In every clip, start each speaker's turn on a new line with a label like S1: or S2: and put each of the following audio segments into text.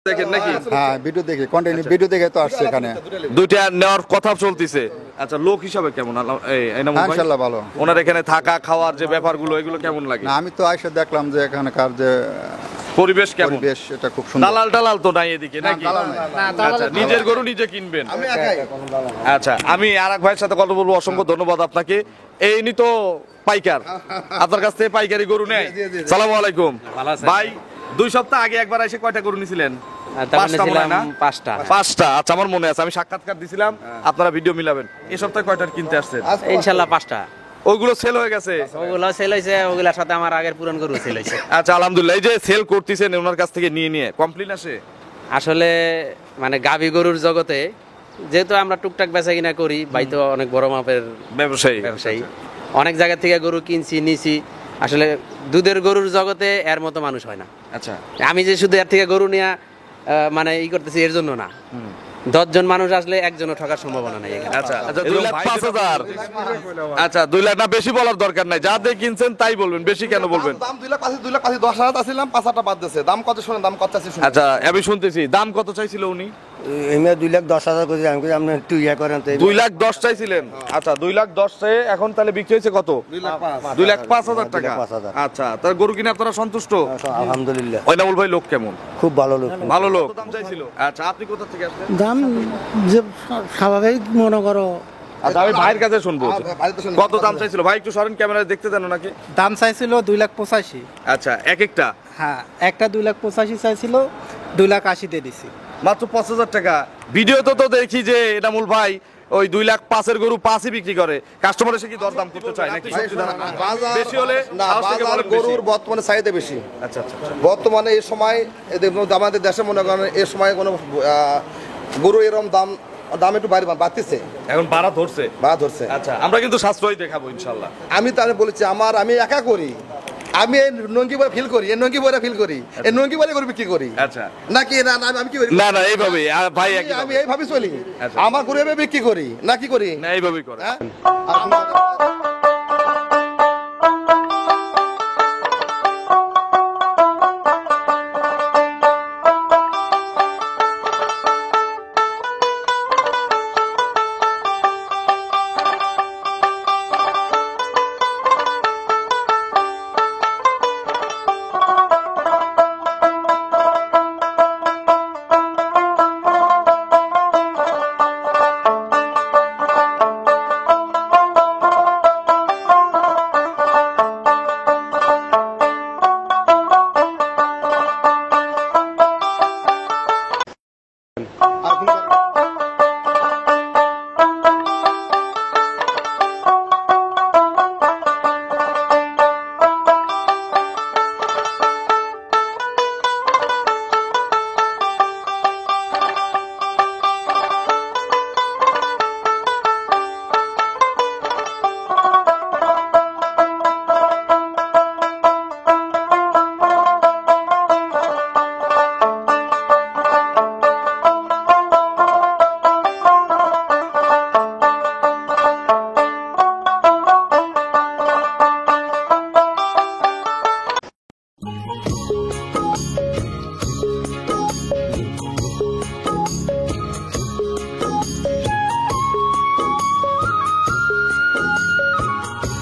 S1: দেখেন নাকি?
S2: হ্যাঁ, ভিডিও দেখে কন্টিনিউ ভিডিও দেখে তো আসছে এখানে।
S1: দুইটা নেওয়ার কথা চলতেছে। আচ্ছা, লোক হিসাবে কেমন এনামুল ভাই?
S2: ইনশাআল্লাহ ভালো।
S1: ওনার এখানে থাকা খাওয়ার যে ব্যাপারগুলো এগুলো কেমন লাগে?
S2: না, আমি তো আইসা দেখলাম যে এখানকার যে
S1: পরিবেশ কেমন?
S2: পরিবেশ এটা খুব সুন্দর।
S1: দালাল টালাল তো নাই এদিকে নাকি?
S2: দালাল নাই।
S1: আচ্ছা, নিজের গরু নিজে কিনবেন। আচ্ছা, আমি আরেক ভাইয়ের সাথে কথা বলবো। অসংখ্য ধন্যবাদ আপনাকে। এই নি তো পাইকার, আপনার কাছ থেকে পাইকারি গরু নেয়। সালামু আলাইকুম ভাই। 2 সপ্তাহ আগে একবার এসে কয়টা গরু নিছিলেন? পাঁচটা। আচ্ছা, আমার মনে আছে, আমি সাক্ষাৎকার দিছিলাম, আপনারা ভিডিও মিলাবেন। এই সপ্তাহে কয়টার কিনতে আসছেন?
S3: ইনশাআল্লাহ 5টা।
S1: ওগুলো সেল হয়ে গেছে?
S3: ওগুলো সেল হইছে, ওগুলার সাথে আমার আগের পুরান গরু সেল হইছে।
S1: আচ্ছা, আলহামদুলিল্লাহ। এই যে সেল করতেছেন ওনার কাছ থেকে নিয়ে কমপ্লেইন আসে?
S3: আসলে মানে গাভী গরুর জগতে যেহেতু আমরা টুকটাক বেচা কিনা করি, ভাই তো অনেক বড় মাপের ব্যবসায়ী, অনেক জায়গা থেকে গরু কিনছি নিছি। আসলে দুধের গরুর জগতে এর মতো মানুষ হয় না।
S1: আচ্ছা, আমি
S3: যে শুধু এর থেকে গরু নিয়ে মানে করতেছি এর জন্য না, 10 জন মানুষ আসলে একজনও ঠকার সম্ভাবনা নাই এখানে।
S1: আচ্ছা, 2,05,000। আচ্ছা, 2 লাখ না, বেশি বলার দরকার নাই, যা দিয়ে কিনছেন তাই বলবেন, বেশি কেন বলবেন?
S4: দাম 2,05,000 10,000 5,000 বাদ দিয়েছে। দাম কত শুনেন, দাম কত চাইছে শুনেন।
S1: আচ্ছা, আমি শুনতেছি দাম কত চাইছিল উনি?
S5: এমনি 2,10,000 করে আমি আপনি একটু ইয়া করেন তো।
S1: 2,10,000 চাইছিলেন। আচ্ছা, 2,10,000 চেয়ে এখন তাহলে বিক্রি হয়েছে কত?
S4: 2,05,000
S1: টাকা।
S5: 2,05,000
S1: আচ্ছা, তার গরু কিনে আপনারা সন্তুষ্ট?
S5: আলহামদুলিল্লাহ।
S1: ওইনামুল ভাই লোক কেমন?
S5: খুব ভালো লোক।
S1: ভালো লোক। দাম চাইছিল? আচ্ছা, আপনি কোথা থেকে আসলেন?
S6: দাম যে স্বাভাবিক মনে করো।
S1: আচ্ছা, আমি ভাইয়ের কাছে শুনবো কত দাম চাইছিল। ভাই একটু সরেন, ক্যামেরায় দেখতে দেন ওনাকে।
S6: দাম চাইছিল 2,85,000।
S1: আচ্ছা, এক একটা?
S6: হ্যাঁ, একটা 2,85,000 চাইছিল, 2,80,000 দিয়ে দিছি।
S1: মাত্র 5,000 টাকা। ভিডিওতে তো দেখি যে এনামুল ভাই ওই 2,05,000 গরু 5ই বিক্রি করে। কাস্টমার এসে কি দরদাম করতে চায় নাকি? বেশি হলে
S4: না, বাজার গরুর বর্তমানে চাহিদা বেশি।
S1: আচ্ছা আচ্ছা,
S4: বর্তমানে এই সময় আমাদের দেশে মনে করেন এই সময় কোনো গরু এরকম দাম একটু বাড়তেছে,
S1: এখন বাড়া ধরছে।
S4: আচ্ছা,
S1: আমরা কিন্তু সাশ্রয় দেখাবো ইনশাআল্লাহ।
S4: আমি তাহলে বলেছি আমি একা করি, আমি এই নঙ্গি বলে ফিল করি, এই নঙ্গি বলে ফিল করি, এই নঙ্গি বলে গরু বিক্রি করি।
S1: আচ্ছা,
S4: নাকি না আমি কি করি?
S1: না এইভাবে ভাই,
S4: আমি এইভাবে চলি।
S1: আচ্ছা।
S4: আমার গরু এভাবে বিক্রি করি না, কি করি
S1: না এইভাবেই করে।
S4: হ্যাঁ।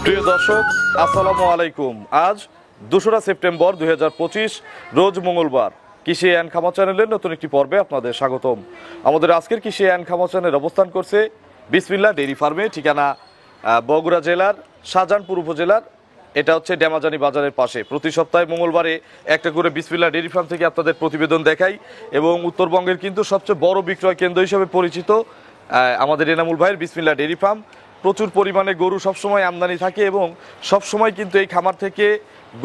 S1: প্রিয় দর্শক, আসসালামু আলাইকুম। আজ 2রা সেপ্টেম্বর 2025, রোজ মঙ্গলবার। কৃষি অ্যান্ড খামার চ্যানেলের নতুন একটি পর্বে আপনাদের স্বাগতম। আমাদের আজকের কৃষি অ্যান্ড খামার চ্যানেল অবস্থান করছে বিসমিল্লাহ ডেইরি ফার্মে, ঠিকানা বগুড়া জেলার শাহজাহানপুর উপজেলার, এটা হচ্ছে ড্যামাজানি বাজারের পাশে। প্রতি সপ্তাহে মঙ্গলবারে একটা করে বিসমিল্লাহ ডেইরি ফার্ম থেকে আপনাদের প্রতিবেদন দেখাই, এবং উত্তরবঙ্গের কিন্তু সবচেয়ে বড় বিক্রয় কেন্দ্র হিসেবে পরিচিত আমাদের এনামুল ভাইয়ের বিসমিল্লাহ ডেইরি ফার্ম। প্রচুর পরিমাণে গরু সবসময় আমদানি থাকে, এবং সবসময় কিন্তু এই খামার থেকে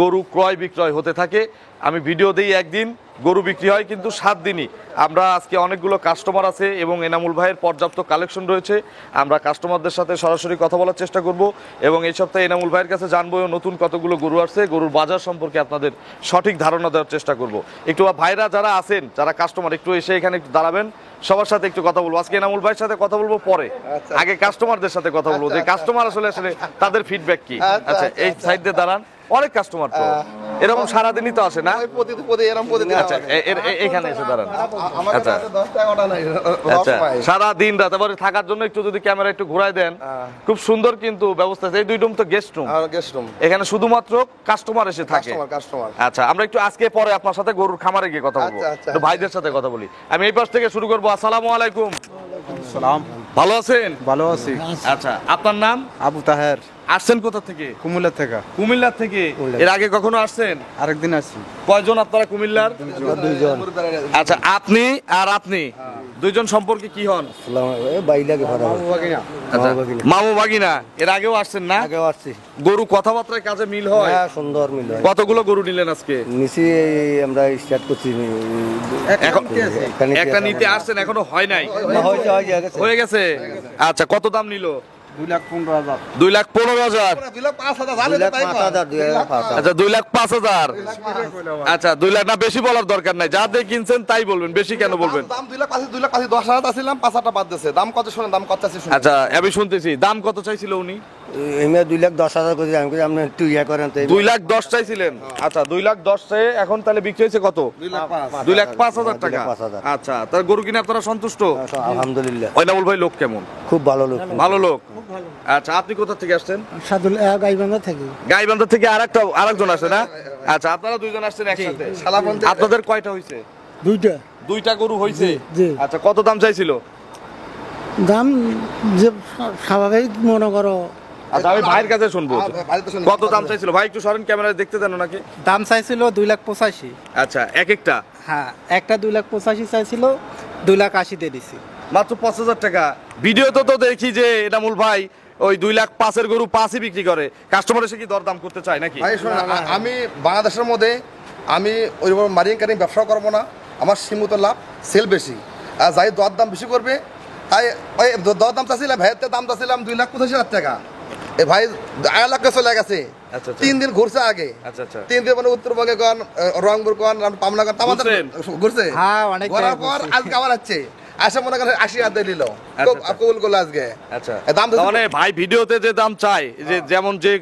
S1: গরু ক্রয় বিক্রয় হতে থাকে। আমি ভিডিও দিই একদিন, গরু বিক্রি হয় কিন্তু 7 দিনই। আমরা আজকে অনেকগুলো কাস্টমার আছে এবং এনামুল ভাইয়ের পর্যাপ্ত কালেকশন রয়েছে। আমরা কাস্টমারদের সাথে সরাসরি কথা বলার চেষ্টা করব, এবং এই সপ্তাহে এনামুল ভাইয়ের কাছে জানবো নতুন কতগুলো গরু আসছে, গরুর বাজার সম্পর্কে আপনাদের সঠিক ধারণা দেওয়ার চেষ্টা করব। একটু ভাইরা যারা আছেন, যারা কাস্টমার, একটু এসে এখানে একটু দাঁড়াবেন, সবার সাথে একটু কথা বলবো। আজকে এনামুল ভাইয়ের সাথে কথা বলবো পরে, আগে কাস্টমারদের সাথে কথা বলবো, যে কাস্টমার আসলে তাদের ফিডব্যাক কি। আচ্ছা, এই সাইড দিয়ে দাঁড়ান, অনেক কাস্টমার তো। এরকম সারাদিনই তো আসে না?
S4: ওই প্রতি এরকম প্রতিদিন
S1: আচ্ছা এখানে এসে দাঁড়ান।
S4: আমার
S1: আচ্ছা।
S4: কাছে 10 টাকা নাই
S1: আচ্ছা সারা দিন রাত এবারে থাকার জন্য একটু যদি ক্যামেরা একটু ঘুরায় দেন, খুব সুন্দর কিন্তু ব্যবস্থা আছে। এই দুই রুম তো গেস্ট রুম,
S4: আর গেস্ট রুম,
S1: এখানে শুধুমাত্র কাস্টমার এসে থাকে।
S4: কাস্টমার।
S1: আচ্ছা আমরা একটু আজকে পরে আপনার সাথে গরুর খামারে গিয়ে কথা বলবো,
S4: আচ্ছা, আচ্ছা।
S1: একটু ভাইদের সাথে কথা বলি। আমি এই পাশ থেকে শুরু করবো। আসসালামু আলাইকুম।
S7: সালাম,
S1: ভালো আছেন?
S7: ভালো আছি।
S1: আচ্ছা আপনার নাম?
S7: আবু তাহের,
S1: আসছেন কোথা থেকে?
S7: কুমিল্লা থেকে।
S1: কুমিল্লার থেকে। এর আগে কখনো আসছেন?
S7: আরেকদিন আসছি।
S1: কয়জন আপনারা কুমিল্লার?
S5: দুইজন
S1: আচ্ছা আপনি আর আপনি দুইজন সম্পর্কে কি হন?
S5: বাই লাগে ভাড়া
S1: আচ্ছা মামু ভাগিনা। এর আগেও আসছেন না?
S5: আগেও আসছি।
S1: গরু কথাবার্তায় কাজে মিল হয়?
S5: হ্যাঁ, সুন্দর মিল হয়।
S1: কতগুলো গরু নিলেন আজকে?
S5: নিচে আমরা স্টার্ট করছি
S1: এখন একটা নিতে আসছেন, এখনো হয় নাই? হয়ে গেছে। আচ্ছা কত দাম নিল?
S7: 2,15,000।
S1: 2,15,000।
S4: 2,05,000
S1: আচ্ছা 2,05,000। আচ্ছা 2 লাখ না, বেশি বলার দরকার নাই, যা দিয়ে কিনছেন তাই বলবেন, বেশি কেন বলবেন?
S4: দাম 2,05,000 10,000 আসছিলাম, 5,000 বাদ দিয়েছে। দাম কত শুনেন, দাম কত আছে শুনেন।
S1: আচ্ছা আমি শুনতেছি দাম কত চাইছিল উনি?
S5: এমনি 2,10,000 করে আমি কই আপনি একটু ইয়া করেন তো।
S1: 2,10,000 চাইছিলেন। আচ্ছা 2,10,000 চেয়ে এখন তাহলে বিক্রি হয়েছে কত? 2,05,000 টাকা।
S5: 2,05,000
S1: আচ্ছা তার গরু কিনে আপনারা সন্তুষ্ট?
S5: আলহামদুলিল্লাহ,
S1: ওইনামুল ভাই লোক কেমন?
S5: খুব ভালো লোক।
S1: ভালো লোক। আচ্ছা আপনি কোথা থেকে আসছেন?
S6: সাদুল গাইবান্ধা থেকে।
S1: গাইবান্ধা থেকে আরেকজন আসে না? আচ্ছা আপনারা দুইজন আসছেন একসাথে। আপনাদের কয়টা হইছে? দুইটা গরু হইছে।
S6: জি।
S1: আচ্ছা কত দাম চাইছিল?
S6: দাম যে স্বাভাবিক মনে করো।
S1: আচ্ছা আমি ভাইয়ের কাছে শুনবো।
S4: ভাইয়ের কাছে
S1: কত দাম চাইছিল? ভাই একটু সরেন, ক্যামেরায় দেখতে দেন নাকি?
S6: দাম চাইছিল 2,85,000।
S1: আচ্ছা এক একটা
S6: হ্যাঁ, একটা 2,85,000 চাইছিল, 2,80,000 দিয়ে দিছি।
S1: মাত্র 5,000 টাকা। ভিডিওতে তো দেখি যে এনামুল ভাই ওই 2,05,000 গরু 5ই বিক্রি করে। কাস্টমার এসে কি দরদাম করতে চায় নাকি?
S4: ভাই শুনুন, আমি বাংলাদেশের মধ্যে আমি ওইরকম মারিং কারিং ব্যবসা করবো না। আমার সীমিত লাভ, সেল বেশি। আর যাই দর দাম বেশি করবে, তাই ওই দর দাম চাচ্ছিলাম, ভাইয়ের দাম চাচ্ছিলাম 2,85,000 টাকা। এ ভাই 1 লাখ চলে গেছে।
S1: আচ্ছা, আচ্ছা।
S4: 3 দিন ঘুরছে আগে।
S1: আচ্ছা আচ্ছা
S4: 3 দিন মানে উত্তরবঙ্গে কোন, রংপুর কোন, পাবনা কোন, আমাদের ঘুরছে।
S6: হ্যাঁ, অনেক
S4: ঘোরার
S6: জায়গায়
S4: পর
S6: ঘুরছে।
S4: আজকে আবার আসছে। আসে মনে করেন 80,000 দিল,
S1: আচ্ছা।
S4: কবুল করলো আজকে।
S1: আচ্ছা
S4: দাম
S1: মানে ভাই ভিডিওতে যে দাম চাই, যে যেমন যে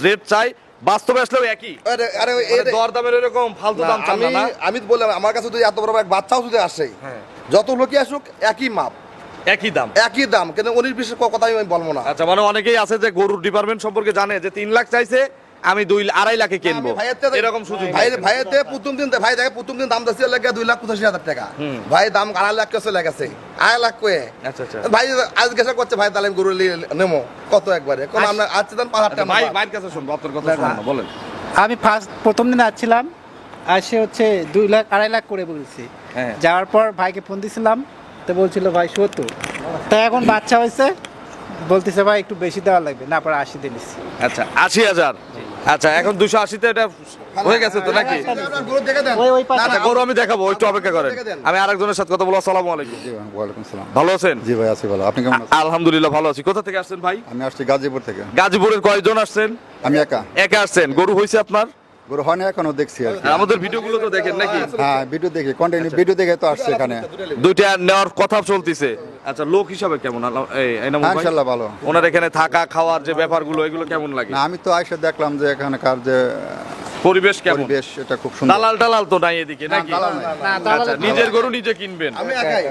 S1: রেট চাই, বাস্তবে আসলেও একই।
S4: আরে
S1: মানে দরদামের এরকম ফালতু দাম চান না?
S4: আমি তো বললাম, আমার কাছে যদি এত বড় এক বাচ্চাও যদি আসে, যত লোকই আসুক একই মাপ,
S1: একই দাম।
S4: একই দাম, কিন্তু 19-20 কথা আমি বলবো না।
S1: আচ্ছা মানে অনেকেই আছে যে গরুর ডিপার্টমেন্ট সম্পর্কে জানে যে 3 লাখ চাইছে, আমি 2-2.5 লাখে কিনবো, এরকম সুযোগ নেই।
S4: ভাইয়েতে প্রথম দিন ভাই দেখে প্রথম দিন দাম দিচ্ছে লাগে 2,85,000 টাকা। ভাই দাম 2.5 লাখ কেসে লেগেছে, 2.5 লাখ কয়ে।
S1: আচ্ছা আচ্ছা
S4: ভাই আজ গেছে করছে, ভাই তাহলে আমি গরু নেমো কত একবারে, কোন আমরা আজকে দেন 5,000 টাকা।
S1: ভাই ভাইয়ের কাছে শুনবো, আপনার কথা শুনুন না, বলেন।
S6: আমি প্রথম দিন আসছিলাম, আসে হচ্ছে 2,00,000 2.5 লাখ করে বলছি।
S1: হ্যাঁ।
S6: যাওয়ার পর ভাইকে ফোন দিছিলাম, তো বলছিল ভাই 70। তাই এখন বাচ্চা হয়েছে, বলতেছে ভাই একটু বেশি দেওয়া লাগবে, না পরে 80 দিয়ে নিচ্ছি।
S1: আচ্ছা 80,000। আচ্ছা এখন 280-তে এটা হয়ে গেছে তো নাকি?
S4: গরু দেখে দেন।
S6: ওই পাশে।
S1: আচ্ছা গরু আমি দেখাবো, একটু অপেক্ষা করেন।
S4: দেখে দেন।
S1: আমি আরেকজনের সাথে কথা বলবো। আসসালামু আলাইকুম।
S2: জি ভাই, ওয়ালাইকুম সালাম।
S1: ভালো আছেন?
S2: জি ভাই আছি ভালো। আপনি কেমন আছেন?
S1: আলহামদুলিল্লাহ ভালো আছি। কোথা থেকে আসছেন ভাই?
S2: আমি আসছি গাজীপুর থেকে।
S1: গাজীপুরের কয়জন আসছেন?
S2: আমি একা।
S1: একা আসছেন? গরু হয়েছে আপনার?
S2: গরু হয় না এখনো, দেখছি আর কি।
S1: আর আমাদের ভিডিওগুলো তো দেখেন নাকি?
S2: হ্যাঁ, ভিডিও দেখি, কন্টিনিউ ভিডিও দেখে তো আসছে এখানে।
S1: দুইটা নেওয়ার কথা চলতিছে। আচ্ছা লোক হিসাবে কেমন এনামুল
S2: হ্যাঁ,
S1: ভাই?
S2: ইনশাআল্লাহ ভালো।
S1: ওনার এখানে থাকা খাওয়ার যে ব্যাপারগুলো, এগুলো কেমন লাগে?
S2: না, আমি তো আইসা দেখলাম যে এখানকার যে
S1: পরিবেশ কেমন?
S2: পরিবেশ, এটা খুব সুন্দর।
S1: দালাল টালাল তো নাই এদিকে নাকি?
S2: দালাল নাই।
S1: আচ্ছা নিজের গরু নিজে কিনবেন।
S4: আমি একাই।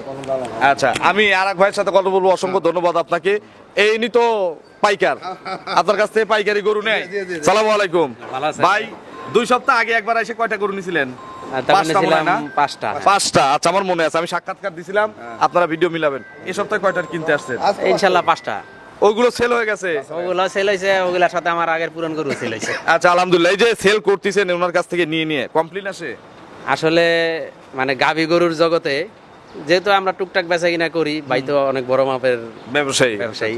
S1: আচ্ছা আমি আরেক ভাইয়ের সাথে কথা বলবো। অসংখ্য ধন্যবাদ আপনাকে। এই নি তো পাইকার, আপনার কাছ থেকে পাইকারি গরু নেয়। সালামু আলাইকুম
S3: ভালো আছেন?
S1: ভাই। 2 সপ্তাহ আগে একবার এসে কয়টা গরু নিছিলেন?
S3: তারপরে
S1: 5টা মনে হয় না?
S3: 5টা।
S1: 5টা। আচ্ছা আমার মনে আছে, আমি সাক্ষাৎকার দিছিলাম, আপনারা ভিডিও মিলাবেন। এই সপ্তাহে কয়টার কিনতে আসছেন?
S3: ইনশাল্লাহ 5টা।
S1: ওগুলো সেল হয়ে গেছে?
S3: ওগুলো সেল হয়েছে, ওগুলোর সাথে আমার আগের পুরান গরু সেল হয়েছে।
S1: আচ্ছা আলহামদুলিল্লাহ। এই যে সেল করতেছেন ওনার কাছ থেকে নিয়ে কমপ্লেন আসে?
S3: আসলে মানে গাভী গরুর জগতে যেহেতু আমরা টুকটাক বেচা কিনা করি, ভাই তো অনেক বড় মাপের ব্যবসায়ী,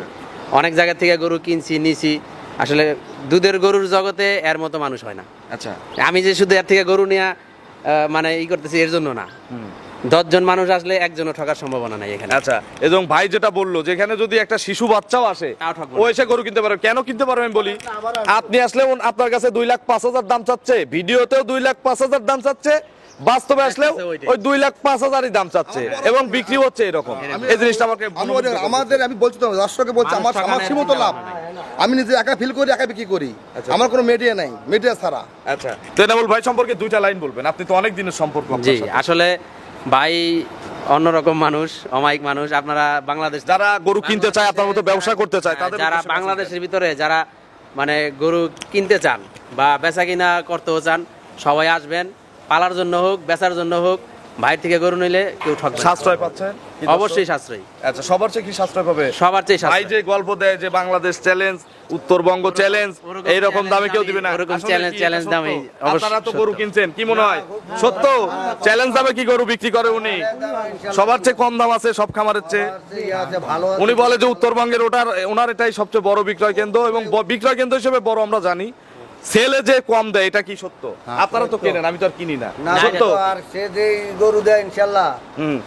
S3: অনেক জায়গা থেকে গরু কিনছি নিছি। আসলে দুধের গরুর জগতে এর মতো মানুষ হয় না।
S1: আচ্ছা
S3: আমি যে শুধু এর থেকে গরু নিয়ে মানে করতেছি এর জন্য না, 10 জন মানুষ আসলে একজনও ঠকার সম্ভাবনা নাই এখানে।
S1: আচ্ছা এবং ভাই যেটা বললো, যেখানে যদি একটা শিশু বাচ্চাও আসে,
S3: তাও ঠকবো
S1: ও
S3: না।
S1: এসে গরু কিনতে পারবে। কেন কিনতে পারবে আমি বলি, আপনি আসলে আপনার কাছে 2,05,000 দাম চাচ্ছে, ভিডিওতেও 2,05,000 দাম চাচ্ছে, বাস্তবে আসলেও ওই 2,05,000-ই দাম চাচ্ছে এবং বিক্রি হচ্ছে এরকম। এই জিনিসটা আমাকে
S4: আমাদের আমি বলছি তো দর্শককে বলছি, আমার সীমিত লাভ, আমি নিজে একা ফিল করি, একা বিক্রি করি। আমার কোনো মিডিয়া নাই, মিডিয়া ছাড়া।
S1: আচ্ছা, তো এনামুল ভাই সম্পর্কে দুইটা লাইন বলবেন, আপনি তো অনেক দিনের সম্পর্ক আপনার
S3: জি
S1: সাথে।
S3: আসলে ভাই অন্যরকম মানুষ, অমায়িক মানুষ। আপনারা বাংলাদেশ
S1: যারা গরু কিনতে চায়, আপনার মতো ব্যবসা করতে চায়, তাদের
S3: যারা
S1: উদ্দেশ্যে
S3: বাংলাদেশের ভিতরে যারা মানে গরু কিনতে চান বা বেচা কিনা করতেও চান, সবাই আসবেন। পালার জন্য হোক, বেচার জন্য হোক, ভাইয়ের থেকে গরু নিলে কেউ ঠকবে না।
S1: সাশ্রয় পাচ্ছেন কি দর্শক?
S3: অবশ্যই সাশ্রয়ী,
S1: আচ্ছা, সবার চেয়ে কি সাশ্রয় পাবে?
S3: সবার চেয়ে
S1: ভাই
S3: সাশ্রয়ী।
S1: যে গল্প দেয় যে বাংলাদেশ চ্যালেঞ্জ, উত্তরবঙ্গ চ্যালেঞ্জ,
S3: ওরকম
S1: এইরকম দামে কেউ দিবে না।
S3: ওরকম
S1: আসলে
S3: চ্যালেঞ্জ
S1: কি এটা সত্য?
S3: দামে
S1: আপনারা তো
S3: অবশ্যই
S1: গরু
S3: সত্য।
S1: কিনছেন, কি মনে হয় সত্য? চ্যালেঞ্জ দামে কি গরু বিক্রি করে উনি? সবার চেয়ে কম দাম আছে সব খামারের চেয়ে।
S5: ভালো
S1: উনি বলে যে উত্তরবঙ্গের ওনার এটাই সবচেয়ে বড় বিক্রয় কেন্দ্র, এবং বিক্রয় কেন্দ্র হিসেবে বড় আমরা জানি। সেলে যে কম দেয়, এটা কি সত্য? আপনারা তো কেনেন, আমি তো আর কিনি না,
S5: না
S1: সত্য?
S5: আর সে যে গরু দেয় ইনশাল্লাহ
S1: হুম,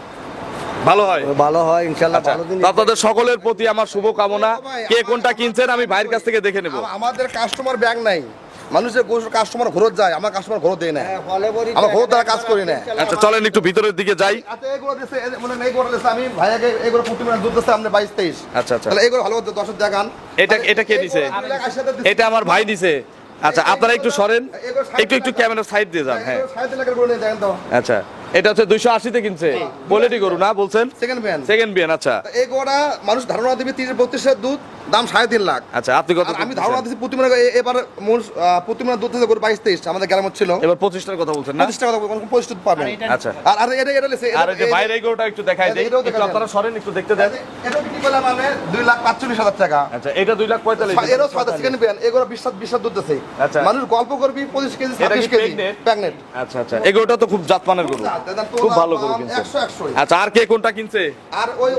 S1: ভালো হয়।
S5: ভালো হয় ইনশাল্লাহ,
S1: আচ্ছা,
S5: ভালো দিন
S1: তো আপনাদের সকলের প্রতি আমার শুভ কামনা। কে কোনটা কিনছেন আমি ভাইয়ের কাছ থেকে দেখে নেব।
S4: আমাদের কাস্টমার ব্যাগ নাই, মানুষের কাস্টমার ঘরত যায়, আমার কাস্টমার ঘরত দেয় না।
S5: ফলে বলি
S4: আমার ঘরত দ্বারা কাজ করি না।
S1: আচ্ছা, চলেন একটু ভিতরের দিকে যাই।
S4: আচ্ছা, এগুলো দিছে, মানে এগুলো দিছে, আমি ভাইয়াকে এগুলো প্রতি মিনিট দুধ দিচ্ছে আপনি 22-23।
S1: আচ্ছা, আচ্ছা।
S4: তাহলে এগুলো ভালো দর্শক দেখান।
S1: এটা কে দিছে? এটা আমার ভাই দিছে। আচ্ছা, আপনারা একটু সরেন, একটু ক্যামেরার সাইড দিয়ে যান। হ্যাঁ,
S4: 37 লাখের গরু নিয়ে দেখেন তো।
S1: আচ্ছা, এটা হচ্ছে 280 তে কিনছে, কোয়ালিটি গরু না বলছেন?
S4: Second ban.
S1: সেকেন্ড বিয়ান। আচ্ছা,
S4: এই গরুটা মানুষ ধারণা দিবে 30-32 দুধ, দাম 3.5 লাখ।
S1: আচ্ছা, আপনি কত?
S4: আর আমি ধারণা দিচ্ছি প্রতি মিনিট এবার মূল প্রতি মিনিট দুধ থেকে গরু 22-23 আমাদের গ্রামে ছিল।
S1: এবার 25 টার কথা বলছেন না?
S4: 25 টাকা কোন 25 দুধ পাবেন।
S1: আচ্ছা,
S4: আর এটা লেছে,
S1: আর এই যে বাইরে এই গরুটা একটু দেখাই দেই,
S4: এটাও দেখা
S1: একটু আপনারা সরেন, একটু দেখতে দেন।
S4: এটা বিক্রি করলাম আমি 2,45,000 টাকা।
S1: আচ্ছা, এটা 2,45,000।
S4: এরও 6 সেকেন্ড ব্যান, এগুলো 20 দুধ আছে।
S1: আচ্ছা।
S4: মানুষ গল্প করবি 25 কেজি
S1: এটা কি
S4: 26 কেজি
S1: pregnant?
S4: প্রেগনেন্ট।
S1: আচ্ছা, আচ্ছা, এই গরুটা তো খুব জাতমানের গরু, খুব ভালো গরু কিনছে।
S4: 100
S1: আচ্ছা, আর কে কোনটা কিনছে?
S4: আর ওই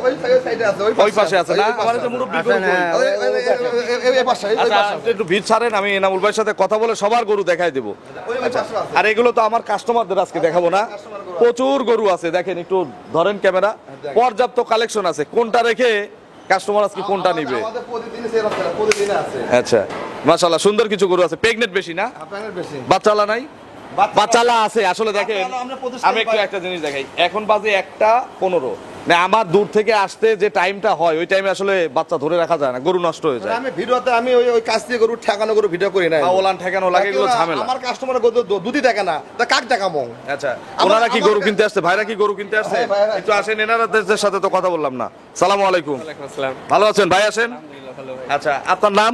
S4: সাইডে আছে,
S1: ওই পাশে আছে না? আমার যে মুরব্বি গরু কই?
S4: এই পাশে
S1: আচ্ছা, একটু ভিড় ছাড়েন, আমি এনামুল ভাইয়ের সাথে কথা বলে সবার গরু দেখাই দেবো। আচ্ছা, আর এগুলো তো আমার কাস্টমারদের আজকে দেখাবো না, প্রচুর গরু আছে, দেখেন একটু ধরেন ক্যামেরা, পর্যাপ্ত কালেকশন আছে, কোনটা রেখে কাস্টমার আজকে কোনটা নিবে।
S4: আমাদের প্রতিদিন আছে।
S1: আচ্ছা, মাশাআল্লাহ, সুন্দর কিছু গরু আছে। প্রেগনেন্ট বেশি না?
S4: আপনাদের বেশি
S1: বাচ্চালা নাই? বাচ্চালা আছে। আসলে দেখেন,
S4: বাচ্চালা আমরা প্রতিষ্ঠান
S1: আমি একটু একটা জিনিস দেখাই, এখন বাজে 1:15, না আমার দূর থেকে আসতে যে টাইমটা হয় ওই টাইমে আসলে বাচ্চা ধরে রাখা যায় না, গরু নষ্ট হয়ে যায়।
S4: আমি ভিডিওতে আমি ওই কাছ দিয়ে গরু ঠেকানো গরু ভিডিও করি না।
S1: ওলান ঠেকানো লাগে, এগুলো ঝামেলা।
S4: আমার কাস্টমার গরু দুধই দেখে না, তা কাক দেখাবো?
S1: আচ্ছা, ওনারা কি গরু কিনতে আসছে? ভাইরা কি গরু কিনতে আসছে?
S4: হ্যাঁ, ভাইরা।
S1: একটু আসেন, এনারাদের সাথে তো কথা বললাম না। সালামু আলাইকুম। ভালো আছেন ভাই? আসেন। আচ্ছা, আপনার নাম?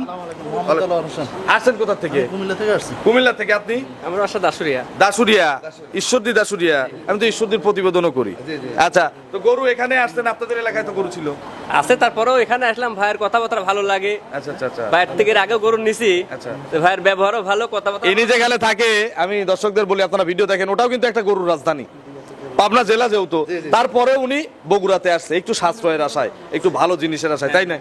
S1: আসছেন কোথা থেকে?
S7: কুমিল্লা থেকে আসছি।
S1: কুমিল্লা থেকে। আপনি?
S3: আমার বাসা দাসুরিয়া।
S1: দাসুরিয়া, ঈশ্বরদী দাসুরিয়া। আমি তো ঈশ্বরদীর প্রতিবেদনও করি। আচ্ছা, তো গরু এখানে আসছেন, আপনাদের এলাকায় তো গরু ছিল।
S8: আছে, তারপরেও এখানে আসলাম, ভাইয়ের কথাবার্তা ভালো লাগে।
S1: আচ্ছা, আচ্ছা, আচ্ছা।
S8: ভাইয়ের থেকে আগেও গরু নিছি,
S1: আচ্ছা।
S8: তো ভাইয়ের ব্যবহারও ভালো, কথাবার্তা
S1: ইনি যেখানে থাকে, আমি দর্শকদের বলি আপনারা ভিডিও দেখেন, ওটাও কিন্তু একটা গরুর রাজধানী, পাবনা জেলা যেহেতু, তারপরে উনি বগুড়াতে আসছে একটু সাশ্রয়ের আশায়, একটু ভালো জিনিসের আশায়, তাই না?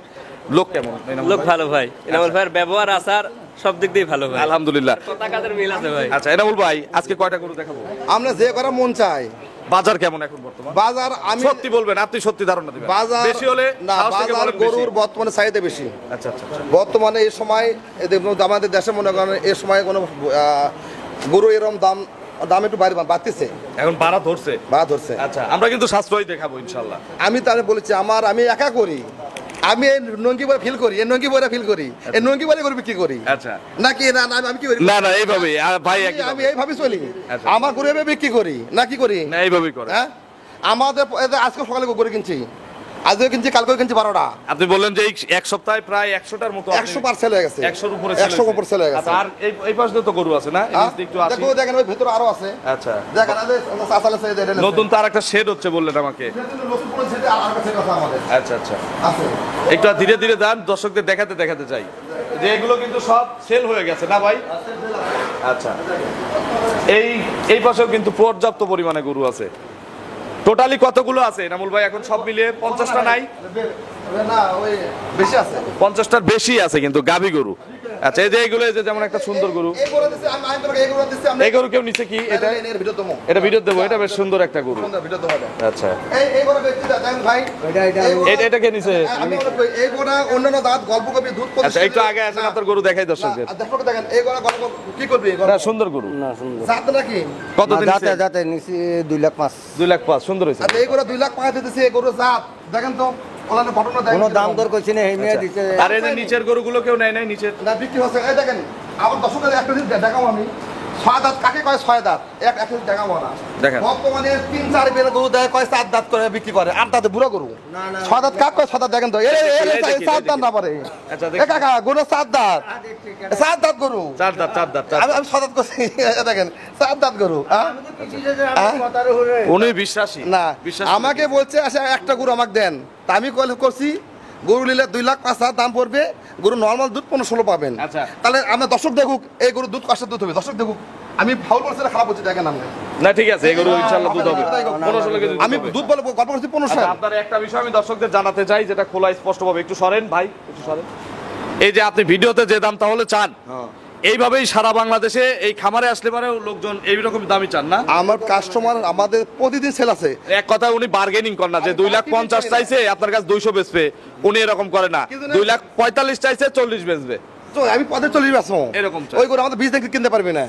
S1: লোক কেমন?
S8: লোক ভালো ভাই। এনামুল ভাইয়ের ব্যবহার আচার সব দিক দিয়ে ভালো ভাই।
S1: আলহামদুলিল্লাহ।
S8: কথা কাজের মিল আছে ভাই।
S1: আচ্ছা, এনামুল ভাই, আজকে কয়টা গরু দেখাবো?
S4: আমরা যে করা মন চাই।
S1: বাজার কেমন এখন বর্তমান?
S4: বাজার আমি
S1: সত্যি বলবেন, আপনি সত্যি ধারণা দিবেন।
S4: বাজার
S1: বেশি হলে
S4: না,
S1: সাহস থেকে
S4: বাজার
S1: বলেন বেশি।
S4: গরুর বর্তমানে চাহিদা বেশি।
S1: আচ্ছা, আচ্ছা, আচ্ছা।
S4: বর্তমানে এই সময় আমাদের দেশে মনে করেন এই সময় কোনো গরু এরকম দাম একটু বাড়তেছে,
S1: এখন বাড়া ধরছে।
S4: বা ধরছে।
S1: আচ্ছা, আমরা কিন্তু সাশ্রয় দেখাবো ইনশাআল্লাহ।
S4: আমি তাহলে বলেছি আমি একা করি, আমি এই নঙ্গি বলে ফিল করি, এই নঙ্গি বলে ফিল করি, এই নঙ্গি বলে গরু বিক্রি করি।
S1: আচ্ছা,
S4: নাকি না আমি কি করি?
S1: না না, এইভাবে ভাই
S4: আমি এইভাবে চলি।
S1: আচ্ছা।
S4: আমার গরু এভাবে বিক্রি করি, না কি করি?
S1: না, এইভাবেই করে।
S4: হ্যাঁ, আমাদের আজকে সকালে গরু কিনছি, আজকে কিনছি, কালকে কিনছি 12টা।
S1: আপনি বললেন যে এই এক সপ্তাহে প্রায় 100টার মতো
S4: 100% হয়ে গেছে,
S1: 100-র উপরে
S4: 100 উপর সেল হয়ে গেছে।
S1: আচ্ছা, আর এই পাশে তো গরু আছে না? এই
S4: হ্যাঁ?
S1: নিচে একটু আসি।
S4: দেখো, দেখেন ওই ভেতরে আরো আছে।
S1: আচ্ছা,
S4: দেখেন চাচালে
S1: নতুন তার একটা শেড হচ্ছে বললেন আমাকে। আচ্ছা, আচ্ছা,
S4: আছে।
S1: একটু ধীরে ধীরে যান, দর্শকদের দেখাতে দেখাতে চাই যে এগুলো কিন্তু সব সেল হয়ে গেছে না ভাই? আচ্ছা, এই পাশেও কিন্তু পর্যাপ্ত পরিমাণে গরু আছে। টোটালি কতগুলো আছে নামুল ভাই এখন সব মিলিয়ে? 50টা নাই?
S4: না, ওই বেশি আছে।
S1: 50টার বেশি আছে কিন্তু গাভী গরু। আচ্ছা, এই যে এইগুলো, এই যে যেমন একটা সুন্দর গরু,
S4: এই গরু দিছি আমি তোকে, এই গরু দিছি আমি।
S1: এই গরু কেউ নিচে কি? এটা
S4: এর ভিডিও তোমো।
S1: এটা ভিডিও দেবো, এটা বেশ সুন্দর একটা গরু।
S4: সুন্দর ভিডিও তোমো।
S1: আচ্ছা,
S4: এই গরু ব্যক্তি দেখেন ভাই,
S1: এটা কে নিচে?
S4: আমি এই গরু অন্যান্য দাঁত গল্প করবি দুধ।
S1: আচ্ছা, একটু আগে আসেন, আপনার গরু দেখাই দর্শকদের।
S4: দর্শক দেখেন এই গরু গল্প কি করবি?
S1: এটা সুন্দর গরু।
S4: জাত নাকি?
S1: কত দিন?
S5: যাতে যাতে নিচে 2,05,000
S1: 2,05,000। সুন্দর হয়েছে।
S4: আর এই গরু 2,05,000 দিতেছি, এই গরু জাত দেখেন তো। ওলানে ঘটনা দেখেন
S5: কোনো দাম দর করছি না এই মেয়ে দিচ্ছে
S1: আর এই যে নিচের গরুগুলো কেউ নেয় নাই নিচের
S4: না বিক্রি হচ্ছে এই দেখেন আমার দর্শকের একটা জিনিস দেখাবো আমি 6 দাঁত কাকে কয় 6 দাঁত এক জিনিস দেখাবো না
S1: দেখেন।
S4: বর্তমানে 3-4 বের গরু দেয় কয় 4 দাঁত করে বিক্রি করে 8 দাঁতে বুড়ো গরু 6 দাঁত কাক কয় 6 দাঁত দেখেন তো এই
S1: দেখি,
S4: 4 দাঁত না পারে
S1: আচ্ছা,
S4: এ কাকা গরু 4 দাঁত 4 দাঁত গরু
S1: চার দাঁত
S4: আমি 6 দাঁত করছি এই দেখেন 4 দাঁত গরু
S1: উনি বিশ্বাসী
S4: না
S1: বিশ্বাস
S4: আমাকে বলছে আচ্ছা একটা গরু আমাকে দেন তা আমি কল করছি গরু নিলে 2,05,000 দাম পড়বে গরু নর্মাল দুধ 15-16 পাবেন
S1: আচ্ছা।
S4: তাহলে আমরা দর্শক দেখুক এই গরু দুধ কষ্ট দুধ হবে দর্শক দেখুক আমি ফাউল করছি না খারাপ হচ্ছে দেখেন আপনি
S1: না ঠিক আছে এগুলো ইনশাআল্লাহ দুধ হবে 15-16 কেজি দুধ
S4: আমি
S1: হবে।
S4: দুধ বলবো গল্প করছি 15
S1: আচ্ছা, আপনার একটা বিষয় আমি দর্শকদের জানাতে চাই যেটা খোলা স্পষ্ট ভাবে একটু সরেন ভাই একটু সরেন এই যে আপনি ভিডিওতে যে দাম তাহলে চান এইভাবেই সারা বাংলাদেশে এই খামারে আসলে পরেও লোকজন এইরকম দামই চান না
S4: আমার কাস্টমার আমাদের প্রতিদিন সেল আছে
S1: এক কথা উনি বার্গেনিং করেন না যে 2,50,000 চাইছে আপনার কাছে 200 বেচবে উনি এরকম করে না
S4: কিন্তু না-
S1: 2,45,000 চাইছে 40 বেচবে
S4: তো আমি পদে 40 বেচবো
S1: এরকম চাই।
S4: ওই গরু আমাদের বীজ দেখে কিনতে পারবি না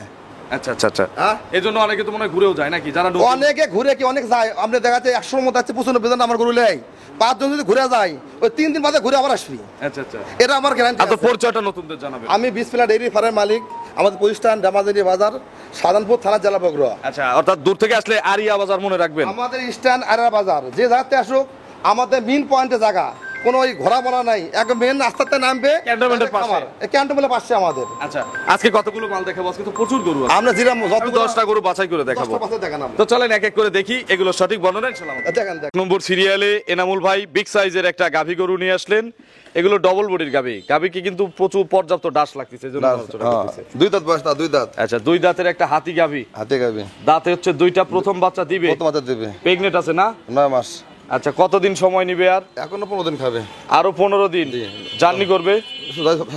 S1: আচ্ছা আচ্ছা আচ্ছা
S4: হ্যাঁ?
S1: এই জন্য অনেকে তো মনে হয় ঘুরেও যায় নাকি যারা নতুন-
S4: অনেকে ঘুরে কি অনেক যায় আমরা দেখা যাচ্ছে 100 মতো আছে 95 জন আমার গরু লেয় 5 জন যদি ঘুরে যায় ওই 3 দিন বাদে ঘুরে আবার আসবি
S1: আচ্ছা আচ্ছা
S4: এটা আমার গ্যারান্টি
S1: আর তো পরিচয়টা নতুনদের জানাবেন
S4: আমি 20 প্লাট ডেইরি ফার্মের মালিক আমাদের প্রতিষ্ঠান ডামাজারি বাজার সাধারণপুর থানা জেলা বগুড়া
S1: আচ্ছা অর্থাৎ দূর থেকে আসলে আরিয়া বাজার মনে রাখবেন
S4: আমাদের স্ট্যান্ড আরা বাজার যে জায়গাতে আসুক আমাদের মেন পয়েন্টে জায়গা কোনো ওই ঘোরা বলা নাই একদম মেন রাস্তাতে নামবে
S1: ক্যান্টনমেন্টের পাশে।
S4: ক্যান্টনমেন্টের পাশে আমাদের
S1: আচ্ছা আজকে কতগুলো মাল দেখাবো আজকে তো প্রচুর গরু আছে
S4: আমরা জিরাম যত
S1: আমি 10টা গরু বাছাই করে দেখাবো
S4: 10টা পাশে দেখান আমরা
S1: তো চলেন এক এক করে দেখি এগুলো সঠিক বর্ণনা ইনশাআল্লাহ আমাদের।
S4: দেখেন
S1: এক নম্বর সিরিয়ালে এনামুল ভাই বিগ সাইজের একটা গাভী গরু নিয়ে আসলেন এগুলো ডবল বডির গাভী গাভীকে কিন্তু প্রচুর পর্যাপ্ত ডাস লাগতেছে এজন্য আলোচনা করতেছে।
S4: দুই দাঁত বয়স না দুই দাঁত
S1: আচ্ছা দুই দাঁতের একটা হাতি গাভী
S4: হাতে গাবি
S1: দাঁতে হচ্ছে দুইটা প্রথম বাচ্চা দিবে
S4: কত মাত্রা দেবে
S1: প্রেগনেন্ট আছে না
S4: 9 মাস
S1: আচ্ছা কতদিন সময় নিবে আর
S4: এখনো 15 দিন খাবে
S1: আরো 15 দিন জার্নি করবে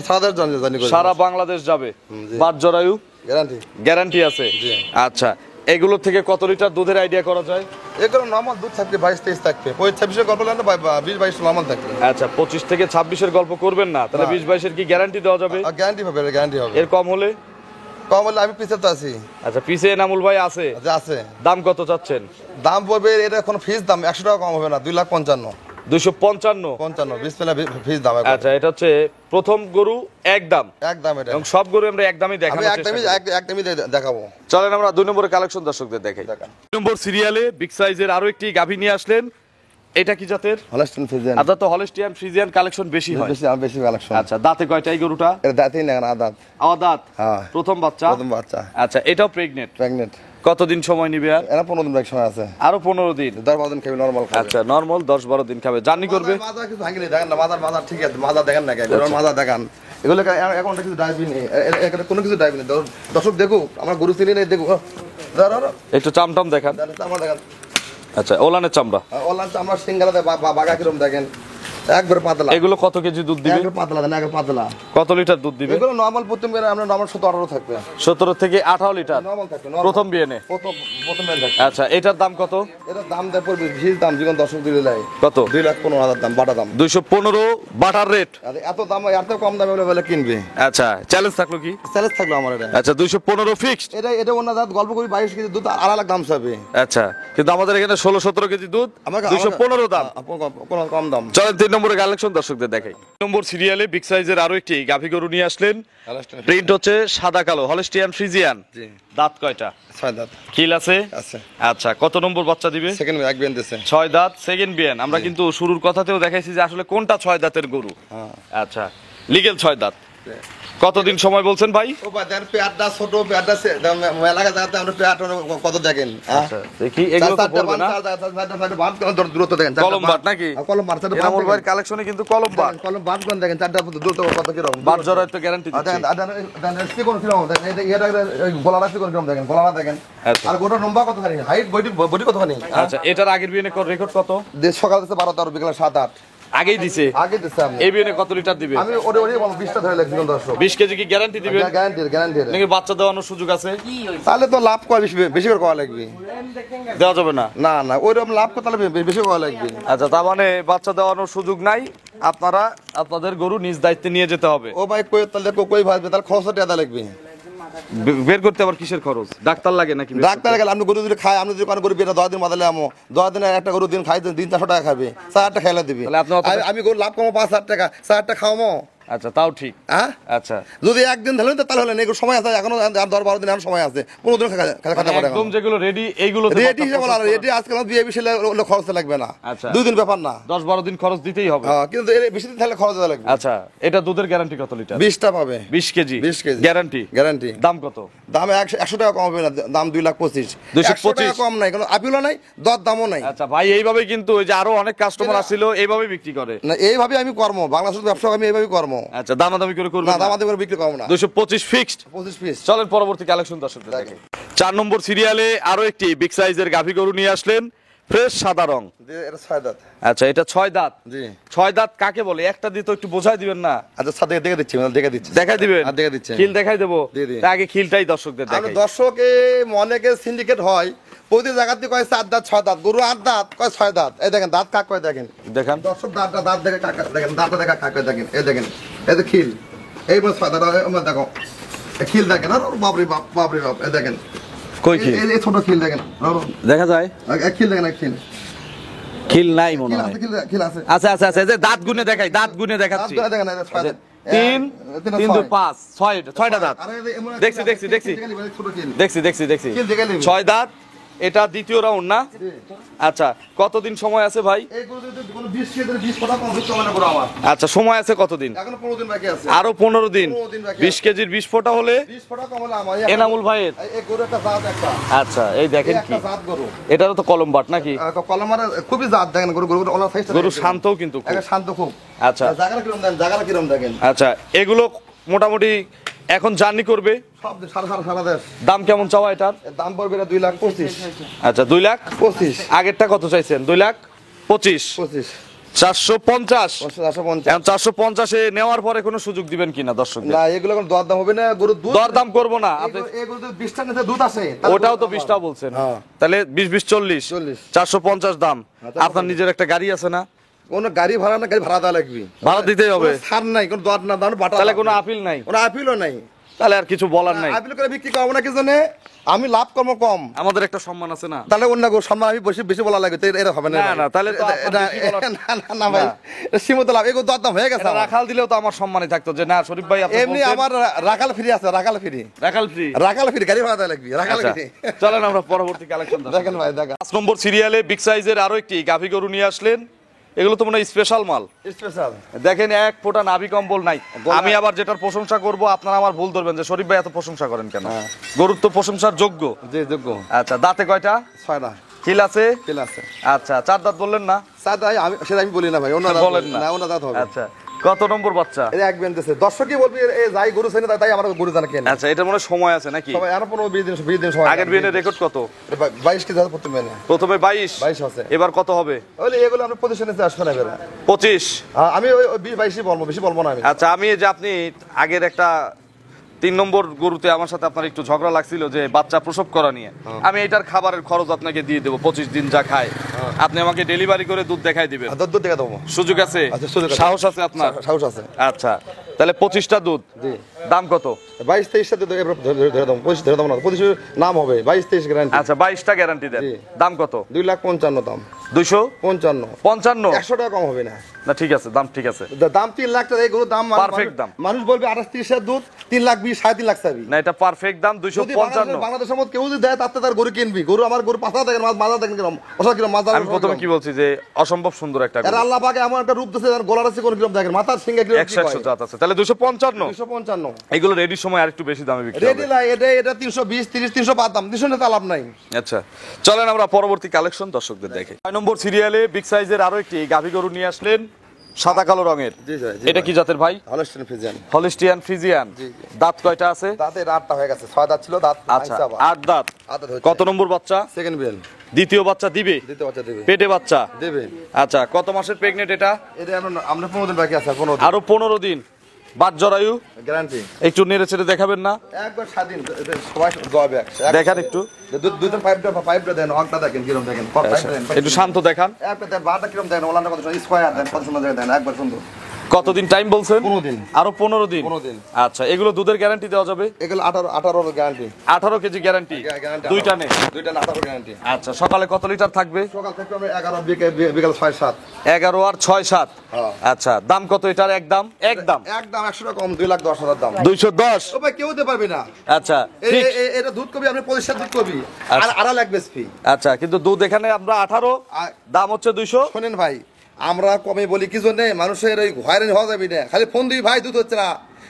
S4: সাদা জানি করে
S1: সারা বাংলাদেশ যাবে
S4: জি।
S1: বাদ জরায়ু
S4: গ্যারান্টি
S1: গ্যারান্টি আছে
S4: জি।
S1: আচ্ছা এগুলোর থেকে কত লিটার দুধের আইডিয়া করা যায়
S4: এগুলো নরমাল দুধ থাকবে 22-23 থাকবে 25-26 গল্প না 20-22 নরমাল থাকবে
S1: আচ্ছা 25 থেকে 26-এর গল্প করবেন না তাহলে
S4: না।
S1: 20-22-এর কি গ্যারান্টি দেওয়া যাবে
S4: গ্যারান্টি হবে গ্যারান্টি হবে
S1: এর কম হলে
S4: কম হলে আমি পিছে তো আছি
S1: আচ্ছা পিছে এনামুল ভাই আছে
S4: যে আছে
S1: দাম কত চাচ্ছেন
S4: দাম পড়বে এটা কোনো ফিস দাম 100 টাকা কম হবে না 2,55,000
S1: 255
S4: 55 20 পেলা ফিস দাম একবার।
S1: আচ্ছা এটা হচ্ছে প্রথম গরু একদম
S4: একদম এটা
S1: এবং সব গরু আমরা একদমই
S4: আমি
S1: দেখাবো
S4: একদমই দেখাবো
S1: চলেন আমরা 2 নম্বরের কালেকশন দর্শকদের দেখাই
S4: দেখান।
S1: 2 নম্বর সিরিয়ালে বিগ সাইজের আরো একটি গাভী নিয়ে আসলেন এটা কি জাতের
S4: হলস্টেইন ফ্রিজিয়ান
S1: আদা তো হলস্টিয়ান ফ্রিজিয়ান কালেকশন বেশি হয়
S4: বেশি কালেকশন
S1: আচ্ছা দাঁতে কয়টা এই গরুটা
S4: এটা দাঁতই না আদাত
S1: আদাত
S4: হ্যাঁ
S1: প্রথম বাচ্চা
S4: প্রথম বাচ্চা
S1: আচ্ছা এটাও প্রেগনেন্ট
S4: প্রেগনেন্ট
S1: কতদিন সময় নিবে আর
S4: এরা 15 দিন ব্যাক সময় আছে
S1: আরো 15 দিন
S4: 10-12 দিন খাবে নরমাল খাবে
S1: আচ্ছা নরমাল 10-12 দিন খাবে জার্নি করবে
S4: মাথা কিছু ভাঙিনি দেখেন না মাথা ঠিক আছে মাথা দেখেন না কেন মাথা দেখান এগুলো এখন কিছু ডাইবি নেই এখানে কোনো কিছু ডাইবি নেই দর্শক দেখুক আমার গরু চিনি নেই দেখুক ধরো
S1: একটু চামটাম দেখান
S4: আমার দেখেন
S1: আচ্ছা ওলানের চামড়া
S4: অনলাইন আমার সিঙ্গারাতে বাগা কিরম দেখেন একবার পাতলা
S1: এগুলো কত কেজি দুধ দিবে
S4: একবার পাতলা দেন একবার পাতলা
S1: কত লিটার দুধ দিবে
S4: এগুলো নরমাল প্রথম বের আমরা নরমাল 17-18 থাকবে
S1: 17 থেকে 18 লিটার
S4: নরমাল থাকবে
S1: প্রথম বিয়েনে
S4: প্রথম বের থাকবে
S1: আচ্ছা এটার দাম কত
S4: এটা দাম দেয় পড়বে ভিড় দাম যখন দর্শক দিলে লাই
S1: কত
S4: 2,15,000 দাম বাটা দাম
S1: 215 বাটার রেট
S4: আর এত দাম এত কম দামে বলে কিনবে
S1: আচ্ছা চ্যালেঞ্জ থাকলো কি
S4: স্যালেজ থাকলো আমার এটা
S1: আচ্ছা 215 ফিক্সড
S4: এটা অন্য জাত গল্প করি 22 কেজি দুধ 2.5 দাম চাবে
S1: আচ্ছা কিন্তু আমাদের এখানে 16-17 কেজি দুধ 215 দাম
S4: কোন কম দাম
S1: চলেন 3 নম্বরের কালেকশন দর্শকদের দেখাই 3 নম্বর সিরিয়ালে বিগ সাইজের আরো একটি গাভী গরু নিয়ে আসলেন প্রিন্ট হচ্ছে সাদা কালো হলস্টিয়ান ফ্রিজিয়ান
S4: জি
S1: দাঁত কয়টা
S4: 6 দাঁত
S1: কিল আছে
S4: আছে
S1: আচ্ছা কত নম্বর বাচ্চা দিবে
S4: সেকেন্ড এক বেন দিছে
S1: 6 দাঁত সেকেন্ড বিয়ান আমরা কিন্তু শুরুর কথাতেও দেখাইছি যে আসলে কোনটা 6 দাঁতের গরু আচ্ছা লিগেল 6 দাঁত কতদিন সময় বলছেন ভাই
S4: ও ভাই দেন পেয়ারটা ছোট পেয়ারটা মেলা জায়গাতে আমরা পেয়ার কত দেখেন
S1: আচ্ছা দেখি এগুলো তো বলবে না
S4: দূরত্ব দেখেন
S1: কলম বাট নাকি
S4: কলম বাট
S1: এনামুল ভাইয়ের কালেকশনে কিন্তু কলম বাট
S4: কলম বাট কোন দেখেন চারটা দূরত্ব কত কি রকম
S1: বাট জরায় তো গ্যারান্টি দিচ্ছি
S4: দেখেন কোন কি রকম দেখেন এটা গলাটা কি রকম দেখেন গলাটা দেখেন
S1: আচ্ছা।
S4: আর গোটা লম্বা কত খানি হাইট বডি কত খানি
S1: আচ্ছা এটার আগের বিয়ানে রেকর্ড কত
S4: সকাল থেকে 12 বিকেল 7-8
S1: আগেই দিছে
S4: আগে দিচ্ছে আমি
S1: এই বিয়ানে কত লিটার দিবে
S4: আমি ওরে 20টা ধরে লাগছি কোন দর্শক
S1: 20 কেজি কি গ্যারান্টি দিবেন
S4: গ্যারান্টি
S1: নাকি বাচ্চা দেওয়ানোর সুযোগ আছে
S4: তাহলে তো লাভ কয় বেশি করে করা লাগবে
S1: দেওয়া যাবে না
S4: না ওইরকম লাভ করতে তাহলে বেশি করা লাগবে
S1: আচ্ছা তার মানে বাচ্চা দেওয়ানোর সুযোগ নাই আপনারা আপনাদের গরু নিজ দায়িত্বে নিয়ে যেতে হবে
S4: ও ভাই কই তাহলে কই ভাববে তাহলে খরচটা টাকা লাগবে
S1: বের করতে আবার কিসের খরচ? ডাক্তার লাগে নাকি?
S4: ডাক্তার গেলে আপনি গরু যদি খায়, আপনি যদি কোনো গরু বেটা 10 দিন বাদালে আমো 10 দিনে একটা গরু দিন খাই দিন 400 টাকা খাবে, 4 খেলা দিবে।
S1: তাহলে আপনি
S4: আমি গরু লাভ কমো 5,000 টাকা, 4 খাওয়ামো।
S1: আচ্ছা, তাও ঠিক।
S4: হ্যাঁ
S1: আচ্ছা,
S4: যদি একদিন ধরলেন তাহলে হলেন, এগুলো সময় আছে এখনো 10-12 দিন এখন সময় আছে, 15 দিন খাতে পারে।
S1: একদম যেগুলো রেডি এইগুলো
S4: রেডি হিসেবে বলা রেডি আজকাল বিয়ে বেশি খরচ লাগবে না,
S1: আচ্ছা।
S4: 2 দিন ব্যাপার না,
S1: 10-12 দিন খরচ দিতেই হবে।
S4: হ্যাঁ, কিন্তু এর বেশি দিন তাহলে খরচ লাগবে।
S1: আচ্ছা, এটা দুধের গ্যারান্টি কত লিটার?
S4: 20টা পাবে,
S1: 20 কেজি
S4: 20 কেজি
S1: গ্যারান্টি।
S4: গ্যারান্টি।
S1: দাম কত?
S4: দাম 100 টাকা কম হবে না, দাম 2,25,000।
S1: 225
S4: টাকা কম নাই, কোনো আপিলও নাই, দর দামও নাই।
S1: আচ্ছা ভাই, এইভাবে কিন্তু ওই যে আরো অনেক কাস্টমার আসছিল এইভাবে বিক্রি করে
S4: না, এইভাবে আমি কর্ম বাংলাদেশের ব্যবসা আমি এইভাবে কর্ম।
S1: আচ্ছা, দামাদামি করে করবেন
S4: না,
S1: না?
S4: দামাদি করে বিক্রি করবো না।
S1: 225 ফিক্সড।
S4: 25 পিস।
S1: চলেন পরবর্তী কালেকশন দর্শকদের দেখেন। 4 নম্বর সিরিয়ালে আরো একটি বিগ সাইজের গাভী গরু নিয়ে আসলেন, ফ্রেশ সাদা রং।
S4: এটা 6 দাঁত।
S1: আচ্ছা, এটা 6 দাঁত।
S4: জি।
S1: 6 দাঁত কাকে বলে? একটা দিয়ে তো একটু বোঝাই দিবেন না?
S4: আচ্ছা, সাথে দেখে দিচ্ছি, দেখে দিচ্ছি,
S1: দেখাই দিবেন?
S4: আর দেখে দিচ্ছি।
S1: খিল দেখাই দেবো?
S4: দিয়ে দিন।
S1: তা আগে খিলটাই দর্শকদের
S4: আমি
S1: দেখাই।
S4: দর্শকে অনেকে সিন্ডিকেট হয়, প্রতি জায়গাতে কয় 4 দাঁত 6 দাঁত, গরু 8 দাঁত কয় 6 দাঁত। এই দেখেন দাঁত কাক কয় দেখেন,
S1: দেখান।
S4: দর্শক দাঁত দেখে কাক দেখেন, দাঁতটা দেখে কাক কয় দেখেন। এই দেখেন, এই যে খিল, এই বলে 6 দাঁত। দেখো এই খিল দেখেন, আর বাপরে বাপ, বাপরে বাপ। এই দেখেন
S1: কই খিল?
S4: এই ছোট খিল দেখেন,
S1: দেখা যায়?
S4: খিল দেখেন, খিল
S1: খিল নাই মনে
S4: খিল
S1: হয়।
S4: আছে, খিল আছে।
S1: আচ্ছা আচ্ছা আচ্ছা, এই যে দাঁত গুনে দেখাই, দাঁত গুনে দেখাচ্ছি।
S4: দাঁত দেখেন, এই যে 6 দাঁত।
S1: 3 3 2 5 6টা দাঁত।
S4: আরে এমন
S1: দেখছি, দেখছি, দেখছি।
S4: ছোট খিল।
S1: দেখছি
S4: খিল দেখে নিবি।
S1: 6 দাঁত। এটা দ্বিতীয় রাউন্ড না? আচ্ছা, কতদিন সময় আছে ভাই?
S4: এই গরু যদি কোনো 20 কেজি 20 ফোঁটা কম হচ্ছে মানে বড় আমার।
S1: আচ্ছা, সময় আছে কতদিন?
S4: এখনো 15 দিন বাকি আছে।
S1: আরো 15 দিন।
S4: 15 দিন বাকি
S1: 20 কেজির 20 ফোঁটা হলে
S4: 20 ফোঁটা কম হলে আমার।
S1: এনামুল ভাইয়ের।
S4: এই গরু একটা জাত একটা।
S1: আচ্ছা, এই দেখেন কি,
S4: একটা জাত গরু।
S1: এটারও তো কলম বাট নাকি?
S4: কলমার খুবই জাত দেখেন, গরু গরু ওলা সাইজ।
S1: গরু শান্তও কিন্তু খুব।
S4: একটা শান্ত খুব।
S1: আচ্ছা
S4: জায়গাটা কিরকম দেখেন, জায়গাটা কিরকম দেখেন।
S1: আচ্ছা, এগুলো মোটামুটি এখন জার্নি করবে।
S4: সব সারা দেশ।
S1: দাম কেমন চাওয়া এটার?
S4: এর দাম পড়বে 2,25,000।
S1: আচ্ছা, 2,25,000। আগেরটা কত চাইছেন? 2,25,000।
S4: 25
S1: 450।
S4: 450।
S1: এখন 450-এ নেওয়ার পরে কোনো সুযোগ দিবেন কিনা দর্শকদের?
S4: না, এগুলো কোনো দর দাম হবে না, গরু দুধ।
S1: দরদাম করবো না আপনি।
S4: এগুলো যদি 20টা নিতে দুধ আসে তাহলে
S1: ওটাও তো 20টা বলছেন।
S4: হ্যাঁ।
S1: তাহলে 20 40
S4: 40।
S1: 450 দাম। আপনার নিজের একটা গাড়ি আছে না?
S4: কোনো গাড়ি ভাড়া না, গাড়ি ভাড়া দেওয়া লাগবে।
S1: ভাড়া দিতেই হবে।
S4: কোনো ছাড় নাই, কোনো দর না, দাম বাটা।
S1: তাহলে কোনো আপিল নাই?
S4: কোনো আপিলও নাই।
S1: তাহলে আর কিছু বলার নাই।
S4: আপিল করে বিক্রি করবো না, কি জানে আমি লাভ কম কম,
S1: আমাদের একটা সম্মান আছে না?
S4: তাহলে অন্য গো সম্মান আমি বেশি বেশি বলা লাগবে, তো এটা হবে না।
S1: না, না, তাহলে তো আপনার
S4: এটা-
S1: বেশি বলা-
S4: না, না ভাই, এটা সীমিত লাভ, এগুলো দরদাম হয়ে গেছে
S1: এটা
S4: আমার।
S1: রাখাল দিলেও তো আমার সম্মানই থাকতো যে না শরীফ ভাই আপনি
S4: এমনি
S1: বলছেন।
S4: আমার রাখাল ফ্রি আছে, রাখাল ফ্রি,
S1: রাখাল ফ্রি।
S4: রাখাল ফ্রি, গাড়ি ভাড়া দেওয়া লাগবে, রাখাল
S1: আচ্ছা,
S4: ফ্রি।
S1: চলেন আমরা পরবর্তী কালেকশন
S4: দেখেন ভাই, দেখেন
S1: 5 নম্বর সিরিয়ালে বিগ সাইজের আরো একটি গাভী গরু নিয়ে আসলেন। এগুলো তো মনে হয় স্পেশাল মাল।
S4: স্পেশাল।
S1: দেখেন, এক ফোঁটা নাভি কম্বল নাই। আমি আবার যেটার প্রশংসা করব আপনারা আমার ভুল ধরবেন যে শরীফ ভাই এত প্রশংসা করেন কেন? গরুর তো প্রশংসার যোগ্য।
S4: জি, যোগ্য।
S1: আচ্ছা, দাঁতে কয়টা?
S4: 6টা
S1: খিল আছে?
S4: কিল আছে।
S1: আচ্ছা, 4 দাঁত বললেন না?
S4: স্যার তাই আমি সেটা আমি বলি না ভাই, অন্য
S1: বলেন না?
S4: অন্য দাঁত হবে।
S1: আচ্ছা, কত নম্বর বাচ্চা?
S4: এটা এক বেন্দেছে, দর্শকই বলবি এই যাই গরু চেনে তাই আমার গরু জানা কেন।
S1: আচ্ছা, এটা মনে হয় সময় আছে নাকি?
S4: সবাই আরো 15-20 দিন সময়।
S1: আগের বিয়ের রেকর্ড কত?
S4: 22 কেজি আছে প্রথমে না,
S1: প্রথমে 22।
S4: 22 আছে।
S1: এবার কত হবে?
S4: ওই এগুলো আমরা পজিশনে আসবে না এবারে।
S1: 25।
S4: আমি ওই 20-22 বলবো, বেশি বলবো না আমি।
S1: আচ্ছা, আমি এই যে আপনি আগের একটা 3 নম্বর গরুতে আমার সাথে আপনার একটু ঝগড়া লাগছিল যে বাচ্চা প্রসব করা নিয়ে, আমি এটার খাবারের খরচ আপনাকে দিয়ে দেবো 25 দিন যা খায়। আপনি আমাকে ডেলিভারি করে দুধ দেখাই দিবেন।
S4: দুধ দেখে দেবো,
S1: সুযোগ আছে?
S4: আচ্ছা, সুযোগ আছে।
S1: সাহস আছে আপনার?
S4: সাহস আছে।
S1: আচ্ছা, তাহলে 25টা দুধ। দাম কত?
S4: 22-23 সাথে ধরে দাম, 25 ধরে দাম না, 25 নাম হবে, 22-23 গ্যারান্টি।
S1: আচ্ছা, 22টা গ্যারান্টি দেন।
S4: জি।
S1: দাম কত?
S4: 2,55,000 দাম।
S1: 255।
S4: 255 100 টাকা কম হবে না।
S1: না, ঠিক আছে, দাম ঠিক আছে।
S4: দাম 3 লাখ টাকা, এই গরুর দাম
S1: Perfect দাম।
S4: মানুষ বলবে 28-30 এর দুধ 3,20,000 3.5 লাখ চাবি।
S1: না, এটা পারফেক্ট দাম
S4: যদি
S1: 255।
S4: বাংলাদেশের মধ্যে কেউ যদি দেয় তাতে তার গরু কিনবি। গরু আমার গরু পাতা দেখেন, মাজা দেখেন কিরকম, অসা কিরকম মাজা।
S1: আমি প্রথমে কি বলছি যে অসম্ভব সুন্দর একটা
S4: এর আল্লাহ পাকে এমন একটা রূপ দিয়েছে, গলার আছে কোন কিরকম দেখেন, মাথার সিংহে কিরকম
S1: 100 জাত আছে, তাহলে 255।
S4: 255।
S1: এগুলো রেডির সময় আরেকটু বেশি দামে বিক্রি
S4: রেডি
S1: হবে।
S4: লাই, এটা 320 30 305 দাম, 200 নিতে লাভ নাই।
S1: আচ্ছা, চলেন আমরা পরবর্তী কালেকশন দর্শকদের দেখে। 6 নম্বর সিরিয়ালে বিগ সাইজের আরো একটি গাভী গরু নিয়ে আসলেন, সাদা কালো রঙের।
S4: জি ভাই,
S1: এটা কি জাতের ভাই?
S4: Holstein Friesian.
S1: Holstein Friesian. দাঁত কয়টা আছে?
S4: দাঁতে 8টা হয়ে গেছে, 6 দাঁত ছিল, দাঁত
S1: আচ্ছা, 8 দাঁত। কত নম্বর বাচ্চা?
S4: Second bell.
S1: দ্বিতীয় বাচ্চা দিবে?
S4: দ্বিতীয় বাচ্চা দেবে।
S1: পেটে বাচ্চা
S4: দেবে।
S1: আচ্ছা, কত মাসের প্রেগনেন্ট এটা?
S4: এটা আমরা 15 দিন বাকি আছে, 15 দিন
S1: আরো 15 দিন। বাদ জরায়ু
S4: গ্যারান্টি।
S1: একটু নেড়ে ছেড়ে দেখাবেন না?
S4: একবার স্বাধীন, সবাই জবাবে।
S1: দেখান একটু।
S4: দুইজন পাইপটা দেন, অংটা দেখেন কিরকম দেখেন, পাইপটা দেন।
S1: একটু শান্ত দেখান।
S4: একটা দেন, বারটা কিরকম দেখেন, ওলানটা কত সুন্দর, স্কয়ার দেন, কত সুন্দর দেন, একবার সুন্দর।
S1: কতদিন টাইম বলছেন?
S4: 15 দিন।
S1: আরো 15 দিন।
S4: 15 দিন।
S1: আচ্ছা, এগুলো দুধের গ্যারান্টি দেওয়া যাবে?
S4: এগুলো 18 গ্যারান্টি।
S1: 18 কেজি গ্যারান্টি দুইটা নেই?
S4: দুইটা না 18 গ্যারান্টি।
S1: আচ্ছা, সকালে কত লিটার থাকবে?
S4: সকাল থেকে আমরা 11 বিকাল 6-7।
S1: 11 আর 6-7।
S4: হ্যাঁ।
S1: আচ্ছা, দাম কত এটার? একদম
S4: একদম 100 টাকা কম, 2,10,000 দাম।
S1: 210।
S4: ও ভাই কেউ দিতে পারবে না।
S1: আচ্ছা,
S4: এটা দুধ কবি, আপনি 25 দুধ কবি আর
S1: আচ্ছা।
S4: 2.5 লাখ বেচবি।
S1: আচ্ছা, কিন্তু দুধ এখানে আমরা 18, দাম হচ্ছে 200।
S4: শোনেন ভাই, আমরা কমে বলি কি জন্য, মানুষের ওই হয়রানি হওয়া যাবে না। খালি ফোন দিই ভাই দুধ হচ্ছে না,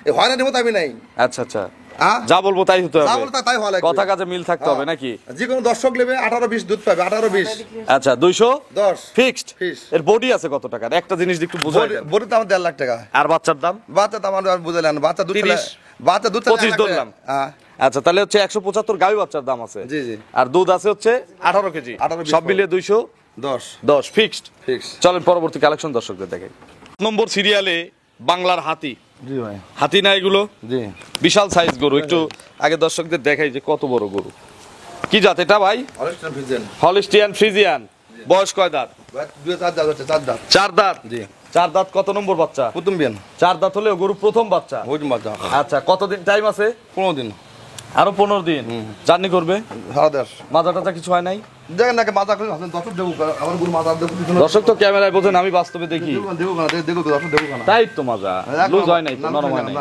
S4: এই হয়রানি হতে হবে নাই।
S1: আচ্ছা আচ্ছা,
S4: হ্যাঁ?
S1: যা বলবো তাই হতে
S4: যা
S1: হবে,
S4: বলবো তাই হওয়া লাগবে।
S1: কথা কাজে মিল থাকতে হবে নাকি?
S4: যে কোনো দর্শক নেবে 18-20 দুধ পাবে, 18-20।
S1: আচ্ছা, 210 ফিক্সড।
S4: Fixed।
S1: এর বডি আছে কত টাকার? একটা জিনিস একটু বুঝাই দেন।
S4: বড়ি দাম 1.5 লাখ টাকা।
S1: আর বাচ্চার দাম?
S4: বাচ্চা দাম আর বুঝলেন, বাচ্চা দুধ
S1: 30,
S4: বাচ্চা দুধ
S1: 25 ধরলাম।
S4: হ্যাঁ
S1: আচ্ছা, তাহলে হচ্ছে 175 গাভী বাচ্চার দাম আছে।
S4: জি জি।
S1: আর দুধ আছে হচ্ছে 18 কেজি।
S4: 18-20
S1: সব মিলিয়ে
S4: 10
S1: 210 ফিক্সড।
S4: ফিক্স।
S1: চলেন পরবর্তী কালেকশন দর্শকদের দেখাই। নম্বর সিরিয়ালে বাংলার হাতি।
S4: জি ভাই।
S1: হাতি না এগুলো?
S4: জি।
S1: বিশাল সাইজ গরু। একটু আগে দর্শকদের দেখাই যে কত বড় গরু। কি জাত এটা ভাই?
S4: অরেস্টন ফিজেন
S1: হলিস্টিয়ান ফ্রিজিয়ান। বয়স কয় দাঁত?
S4: ভাই 2-4 দাঁত হচ্ছে, 4 দাঁত।
S1: 4 দাঁত।
S4: জি।
S1: 4 দাঁত কত নম্বর বাচ্চা?
S4: প্রথম বিয়ান
S1: 4 দাঁত হলেও গরু প্রথম বাচ্চা।
S4: ওইটা বাচ্চা
S1: আচ্ছা, কতদিন টাইম আছে?
S4: 15 দিন।
S1: আরো 15 দিন জার্নি করবে।
S4: সারা দেশ
S1: মাজা টাজা কিছু হয় নাই?
S4: দেখেন নাকি মাথা করে হাসেন, দর্শক দেবো আমার গুরু মাথা দেখো পিছনে।
S1: দর্শক তো ক্যামেরায় বোঝেন, আমি বাস্তবে দেখি।
S4: দেখো না, দেখো দর্শক দেখো না।
S1: তাই তো মাজা লুজ হয় নাই তো, নরম হয় নাই।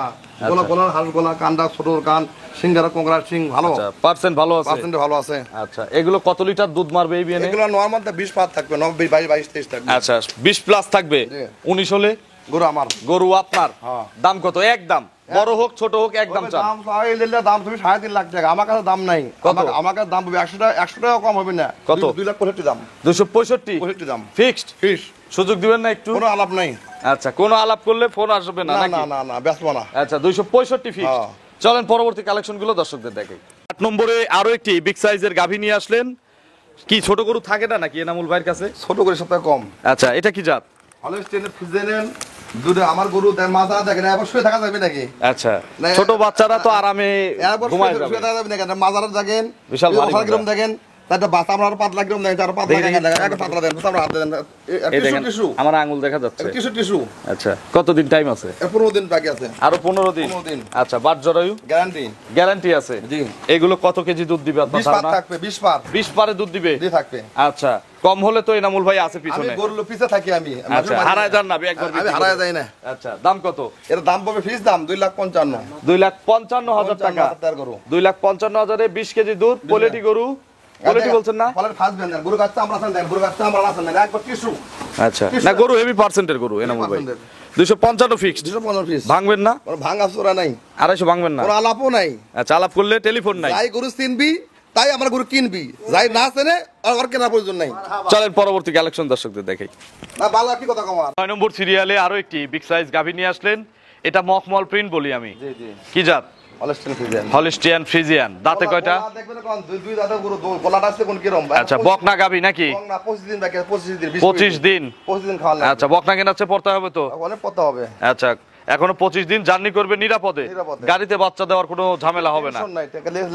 S4: গলা গলা হাড় গলা কান্দা ছোট কান সিংহারা কোংরা সিং ভালো
S1: আচ্ছা, পার্সেন্ট ভালো আছে।
S4: পার্সেন্ট ভালো আছে।
S1: আচ্ছা, এগুলো কত লিটার দুধ মারবে এই বিয়ানে?
S4: এগুলো নরমাল 20 পাত থাকবে, 22 22 23 থাকবে।
S1: আচ্ছা, 20 প্লাস থাকবে।
S4: জি।
S1: 19 হলে
S4: গরু আমার
S1: গরু আপনার।
S4: হ্যাঁ।
S1: দাম কত? একদম, বড় হোক ছোট হোক একদম চান?
S4: দাম চাই লিলে দাম তুমি 3.5 লাখ টাকা। আমার কাছে দাম নাই।
S1: কত?
S4: আমার কাছে দাম হবে 100 টাকা কম হবে না।
S1: কত?
S4: 2 লাখ 65 দাম।
S1: 265
S4: 65 দাম
S1: ফিক্সড।
S4: ফিস।
S1: সুযোগ দিবেন না একটু?
S4: কোনো আলাপ নাই।
S1: আচ্ছা, কোনো আলাপ করলে ফোন আসবে না
S4: না
S1: নাকি?
S4: না না না বেচবো না।
S1: আচ্ছা, 265 ফিক্সড।
S4: হ্যাঁ।
S1: চলেন পরবর্তী কালেকশন গুলো দর্শকদের দেখাই। 8 নম্বরে আরো একটি বিগ সাইজের গাভী নিয়ে আসলেন। কি ছোট গরু থাকে না নাকি এনামুল ভাইয়ের কাছে?
S4: ছোট করে সপ্তাহে কম।
S1: আচ্ছা, এটা কি জাত?
S4: হলস্টেইন ফ্রিজিয়ান দুধ আমার গরু দেন মাথা দেখেন, এবার শুয়ে থাকা যাবে নাকি?
S1: আচ্ছা,
S4: না,
S1: ছোট বাচ্চারা তো আরামে
S4: এবার
S1: ঘুমায়
S4: শুয়ে
S1: যাবে।
S4: থাকা যাবে নাকি? মাজারা দেখেন,
S1: বিশাল ভারী
S4: অসার কিরম
S1: মাজা।
S4: দেখেন, তারটা বাচ্চা আমরা পাতলা কিরম দেখেন, তার পাতলা
S1: দেখি,
S4: দেখেন,
S1: দেখি।
S4: একটা পাতলা দেন, আমরা হাত দেন,
S1: এই দেখেন,
S4: টিস্যু
S1: আমার আঙ্গুল দেখা যাচ্ছে।
S4: টিস্যু।
S1: আচ্ছা, কতদিন টাইম আছে?
S4: 15 দিন বাকি আছে।
S1: আরো 15 দিন।
S4: 15 দিন।
S1: আচ্ছা, বাট জরায়ু
S4: গ্যারান্টি।
S1: গ্যারান্টি আছে?
S4: জি।
S1: এগুলো কত কেজি দুধ দিবে আপনার
S4: 20 পার
S1: ধারণা?
S4: থাকবে, 20 পার
S1: 20 পারে দুধ দিবে।
S4: দিয়ে থাকবে।
S1: আচ্ছা, কম হলে তো এনামুল ভাই আছে
S4: আমি
S1: পিছনে।
S4: গরুর পিছে থাকি আমি।
S1: আচ্ছা, হারায় যান না একবার
S4: আমি হারায় যাই না।
S1: আচ্ছা, দাম কত?
S4: এর দাম পাবে ফিস দাম 2,55,000।
S1: 2,55,000 টাকা।
S4: 55,000 গরু।
S1: 2,55,000-এ 20 কেজি দুধ, কোয়ালিটি গরু। কোয়ালিটি বলছেন না?
S4: ফলের ফাস্ট দেন, গরু কাটতে আমরা আছেন দেন, গরু কাটতে আমরা আছেন দেন, একবার টিস্যু।
S1: আচ্ছা, না গরু হেভি পার্সেন্টের গরু এনামুল ভাই।
S4: 255
S1: 255 ফিক্সড।
S4: 215 পিস।
S1: ভাঙবেন না?
S4: কোনো ভাঙা চোরা নাই,
S1: 250 ভাঙবেন না?
S4: কোনো আলাপও নাই।
S1: আচ্ছা, আলাপ করলে টেলিফোন নাই।
S4: যাই গরু চিনবি তাই আমরা গরু কিনবি, যাই না চেনে আর কেনার প্রয়োজন নাই।
S1: চলেন পরবর্তী কালেকশন দর্শকদের দেখাই।
S4: না ভালো কি কথা কমার।
S1: 9 নম্বর সিরিয়ালে আরো একটি বিগ সাইজ গাভী নিয়ে আসলেন। এটা মখমল প্রিন্ট বলি আমি। কি জাত?
S4: Holstein Friesian.
S1: Holstein Friesian. দাঁতে কয়টা?
S4: দেখবেন কোন দুই দাঁতে গরু গলাটা আছে কোন কিরম।
S1: আচ্ছা, বকনা গাভী নাকি?
S4: না 25 দিন বাকি আছে, 25 দিন
S1: 25 দিন।
S4: 25 দিন খাওয়া লাগবে।
S1: আচ্ছা, বকনা কেনাচ্ছে পড়তে হবে তো?
S4: অনেক পড়তে হবে।
S1: আচ্ছা, এখনো 25 দিন জার্নি করবে নিরাপদে।
S4: নিরাপদে।
S1: গাড়িতে বাচ্চা দেওয়ার কোনো ঝামেলা হবে না।
S4: টেনশন নাই,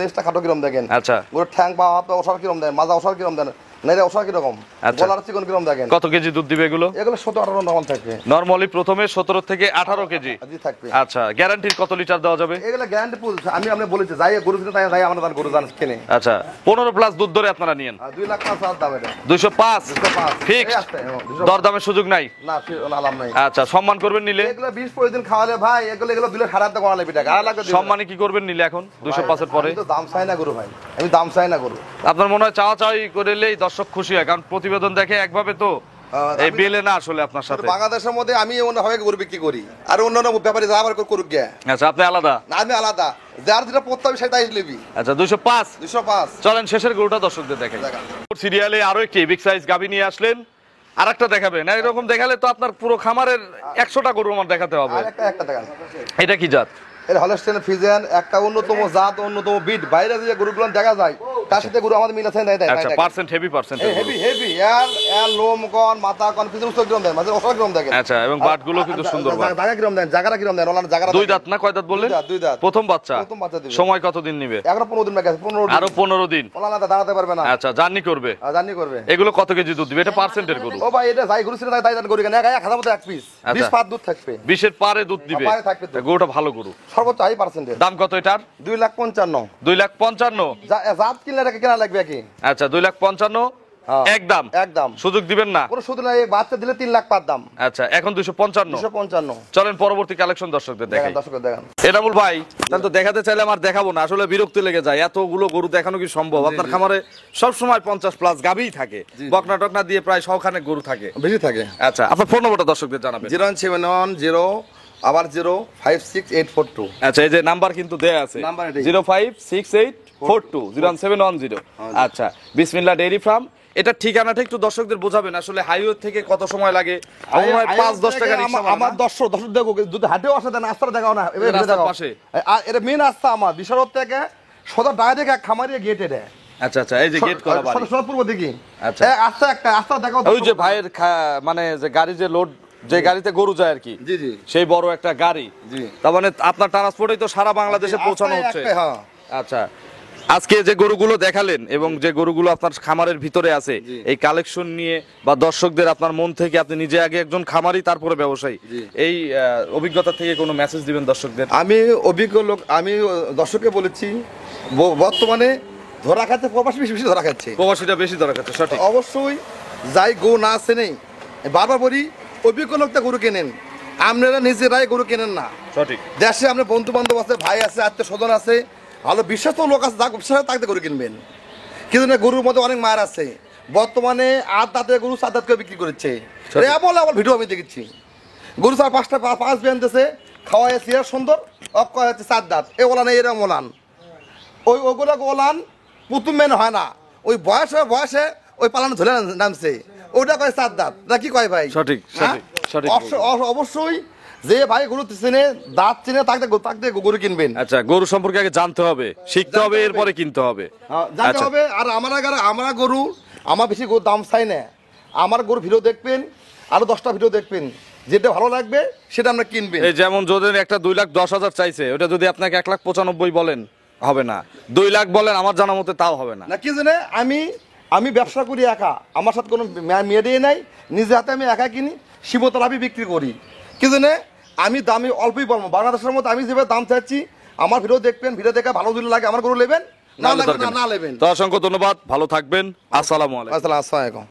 S4: লেজটা খাটো কিরম দেখেন।
S1: আচ্ছা,
S4: গরু ঠ্যাং পা হাত পা ওসার কিরম দেন, মাজা ওসার কিরম দেন, নাইরে ওসার কিরকম,
S1: আচ্ছা।
S4: গলার চিকন কিরম দেখেন।
S1: কত কেজি দুধ দিবে এগুলো?
S4: এগুলো 17-18 নরমাল থাকবে।
S1: নরমালি প্রথমে 17 থেকে 18 কেজি।
S4: জি থাকবে।
S1: আচ্ছা, গ্যারান্টির কত লিটার দেওয়া যাবে?
S4: এগুলো গ্যারান্টি ফুল। আমি বলেছি যাই গরু কিনে তাই যাই আমরা গরু জান কিনে।
S1: আচ্ছা, 15 প্লাস দুধ ধরে আপনারা নিয়েন।
S4: 2,05,000 দাম এটা।
S1: 205
S4: 205
S1: ফিক্স।
S4: এই আছে, 205
S1: দরদামের সুযোগ নাই?
S4: না আলাম নাই।
S1: আচ্ছা, সম্মান করবেন নিলে?
S4: এগুলো 20 দিন খাওয়ালে ভাই এগুলো দিলে খারাপ তো করা লাগবে টাকা আর লাগবে।
S1: সম্মানে কি করবেন নিলে এখন 205 এর পরে?
S4: আমি তো দাম চাই না গরু ভাই, আমি দাম চাই না গরু।
S1: আপনার মনে হয় চাওয়া চাওয়াই করলেই দর্শক খুশি হয়, কারণ প্রতিবেদন দেখে একভাবে তো এই বিলে না আসলে আপনার সাথে।
S4: বাংলাদেশের মধ্যে আমি অন্য ভাবে গরু বিক্রি করি আর অন্যান্য ব্যাপারে যা আবার করুক গে।
S1: আচ্ছা, আপনি আলাদা?
S4: না আমি আলাদা, যার যেটা পড়তে হবে সেটাই নিবি।
S1: আচ্ছা, 205।
S4: 205।
S1: চলেন শেষের গরুটা দর্শকদের দেখাই। সিরিয়ালে আরো একটি বিগ সাইজ গাভী নিয়ে আসলেন। আরেকটা দেখাবেন? এরকম দেখালে তো আপনার পুরো খামারের 100টা গরু আমার দেখাতে হবে।
S4: আর একটা দেখান।
S1: এটা কি জাত?
S4: এর হলস্টেইন ফ্রিজিয়ান একটা অন্যতম জাত, অন্যতম বিট। বাইরে যে গরুগুলো দেখা যায় তার সাথে গরু আমাদের মিল আছে না?
S1: আচ্ছা, percent heavy percent.
S4: Heavy heavy এর লোম কন মাথা কন পিছনে 100 গ্রাম দেয়, মাঝে 100 গ্রাম দেখেন।
S1: আচ্ছা, এবং বাটগুলো কিন্তু সুন্দর বাট।
S4: জায়গা কিরম দেন, জায়গাটা কিরম দেন? ওনার জায়গাটা
S1: দুই দাঁত না কয় দাঁত বললেন?
S4: দুই দাঁত।
S1: প্রথম বাচ্চা।
S4: প্রথম বাচ্চা দিবে।
S1: সময় কতদিন নেবে?
S4: এখনো 15 দিন বাকি আছে। 15 দিন।
S1: আরো 15 দিন।
S4: ওনারা দাঁড়াতে পারবে না।
S1: আচ্ছা, জার্নি করবে।
S4: জার্নি করবে।
S1: এগুলো কত কেজি দুধ দিবে? এটা পার্সেন্টের গরু।
S4: ও ভাই, এটা যাই গরু ছিল তাই গরু কেন? এক হাজার মতো এক পিস 20 পাত দুধ থাকবে।
S1: 20-এর পারে দুধ দিবে।
S4: পারে থাকবে তো।
S1: গরুটা ভালো গরু।
S4: সর্বোচ্চ হাই পার্সেন্টের।
S1: দাম কত এটার?
S4: 2,55,000।
S1: 2,55,000।
S4: জাত কিনলে এটাকে কেনা লাগবে কি?
S1: আচ্ছা, 2,55,000 একদম।
S4: একদম।
S1: সুযোগ দিবেন না?
S4: কোনো শুধু না, এই বাচ্চা দিলে 3 লাখ পাত দাম।
S1: আচ্ছা, এখন 255।
S4: 255।
S1: চলেন পরবর্তী কালেকশন দর্শকদের দেখাই।
S4: দেখেন দর্শকদের দেখেন।
S1: এনামুল ভাই, তাহলে তো দেখাতে চাইলে আমার দেখাবো না, আসলে বিরক্তি লেগে যায়। এতগুলো গরু দেখানো কি সম্ভব? আপনার খামারে সব সময় 50+ গাবিই থাকে, বকনা টকনা দিয়ে প্রায় সবখানে গরু থাকে।
S4: বেশি থাকে।
S1: আচ্ছা, আপনার ফোন নম্বরটা দর্শকদের জানাবেন।
S4: 07110 আবার 056,842।
S1: আচ্ছা, এই যে নাম্বার কিন্তু দেয়া আছে,
S4: নাম্বার এটাই।
S1: 056,842,07110। আচ্ছা, বিসমিল্লাহ ডেইরি ফার্ম। এটা ঠিকানাটা একটু দর্শকদের বোঝাবেন, আসলে হাইওয়ে থেকে কত সময় লাগে? আমার মনে হয় 5-10 টাকা রিকশা ভাড়া।
S4: আমার দর্শক দেখো, যদি হাটেও আসে দেন, রাস্তাটা দেখাও না, এবার
S1: রাস্তার
S4: দেখাও।
S1: পাশে।
S4: আর এটা মেন রাস্তা আমার বিশারদ থেকে সোজা ডাইরেক্ট এক খামারিয়ে গেট এটা।
S1: আচ্ছা আচ্ছা, এই যে গেট করা বাড়ি।
S4: পূর্ব দিকে।
S1: আচ্ছা।
S4: আস্তে একটা রাস্তা দেখাও।
S1: ওই যে ভাইয়ের মানে যে গাড়ি যে লোড, যে গাড়িতে গরু যায় আর কি,
S4: জি জি
S1: সেই বড় একটা গাড়ি।
S4: জি।
S1: তার মানে আপনার ট্রান্সপোর্টেই তো সারা বাংলাদেশে পৌঁছানো হচ্ছে।
S4: হ্যাঁ।
S1: আচ্ছা, আজকে যে গরুগুলো দেখালেন এবং যে গরুগুলো আপনার খামারের ভিতরে আছে, এই কালেকশন নিয়ে বা দর্শকদের আপনার মন থেকে, আপনি নিজে আগে একজন খামারি তারপরে ব্যবসায়ী, এই অভিজ্ঞতা থেকে কোনো মেসেজ দিবেন দর্শকদের?
S4: আমি অভিজ্ঞ লোক, আমি দর্শককে বলেছি বর্তমানে ধরা খাচ্ছে প্রবাসী বেশি বেশি ধরা খাচ্ছে।
S1: প্রবাসীটা বেশি দরকার আছে, সঠিক।
S4: অবশ্যই যাই গরু না আছে নেই, বারবার বলি অভিজ্ঞ লোকটা গরু কেনেন, আপনারা নিজেরাই গরু কেনেন না।
S1: সঠিক।
S4: দেশে আপনার বন্ধু বান্ধব আছে, ভাই আছে, আত্মীয় স্বজন আছে, ভালো বিশ্বস্ত লোক আছে, যাকে বিশ্বাস তাকে গরু কিনবেন। কিন্তু না, গরুর মধ্যে অনেক মার আছে। বর্তমানে 8 দাঁতের গরু 7 দাঁত করে বিক্রি করেছে। আমার ভিডিও আমি দেখেছি, গরু 4-5 বেঁধেছে, খাওয়াই সিয়ার সুন্দর, অক্ষয় হচ্ছে 4 দাঁত, এ ওলান এরকম ওলান, ওগুলো ওলান প্রথম মেন হয় না, ওই বয়সে ওই পালানো ধরে নামছে, ওটা কয় 4 দাঁত না, কি কয় ভাই?
S1: সঠিক সঠিক সঠিক।
S4: অবশ্যই যে ভাই গরু চিনে, দাঁত চিনে, তাকে গরু কিনবেন।
S1: আচ্ছা, গরু সম্পর্কে আগে জানতে হবে, শিখতে হবে, এরপরে কিনতে হবে।
S4: জানতে
S1: আচ্ছা।
S4: হবে। আর আমার গরু, আমার বেশি গরু দাম চাই না, আমার গরু ভিডিও দেখবেন, আরো 10টা ভিডিও দেখবেন, যেটা ভালো লাগবে সেটা আমরা কিনবেন।
S1: এই যেমন যদি একটা 2,10,000 চাইছে, ওটা যদি আপনাকে 1,95,000 বলেন, হবে না। 2 লাখ বলেন, আমার জানা মতে তাও হবে না।
S4: না, কি জানে, আমি ব্যবসা করি একা, আমার সাথে কোনো মেয়ে নাই, নিজে হাতে আমি একা কিনি, সীমতলাভি বিক্রি করি। কি জানে, আমি দামি অল্পই বলবো, বাংলাদেশের মধ্যে আমি যেভাবে দাম চাচ্ছি, আমার ভিডিও দেখবেন, ভিডিও দেখে ভালো যদি লাগে আমার গরু নেবেন, না লাগবে না নেবেন।
S1: তো অসংখ্য ধন্যবাদ, ভালো থাকবেন, আসসালামু আলাইকুম।
S4: আসসালামু আলাইকুম।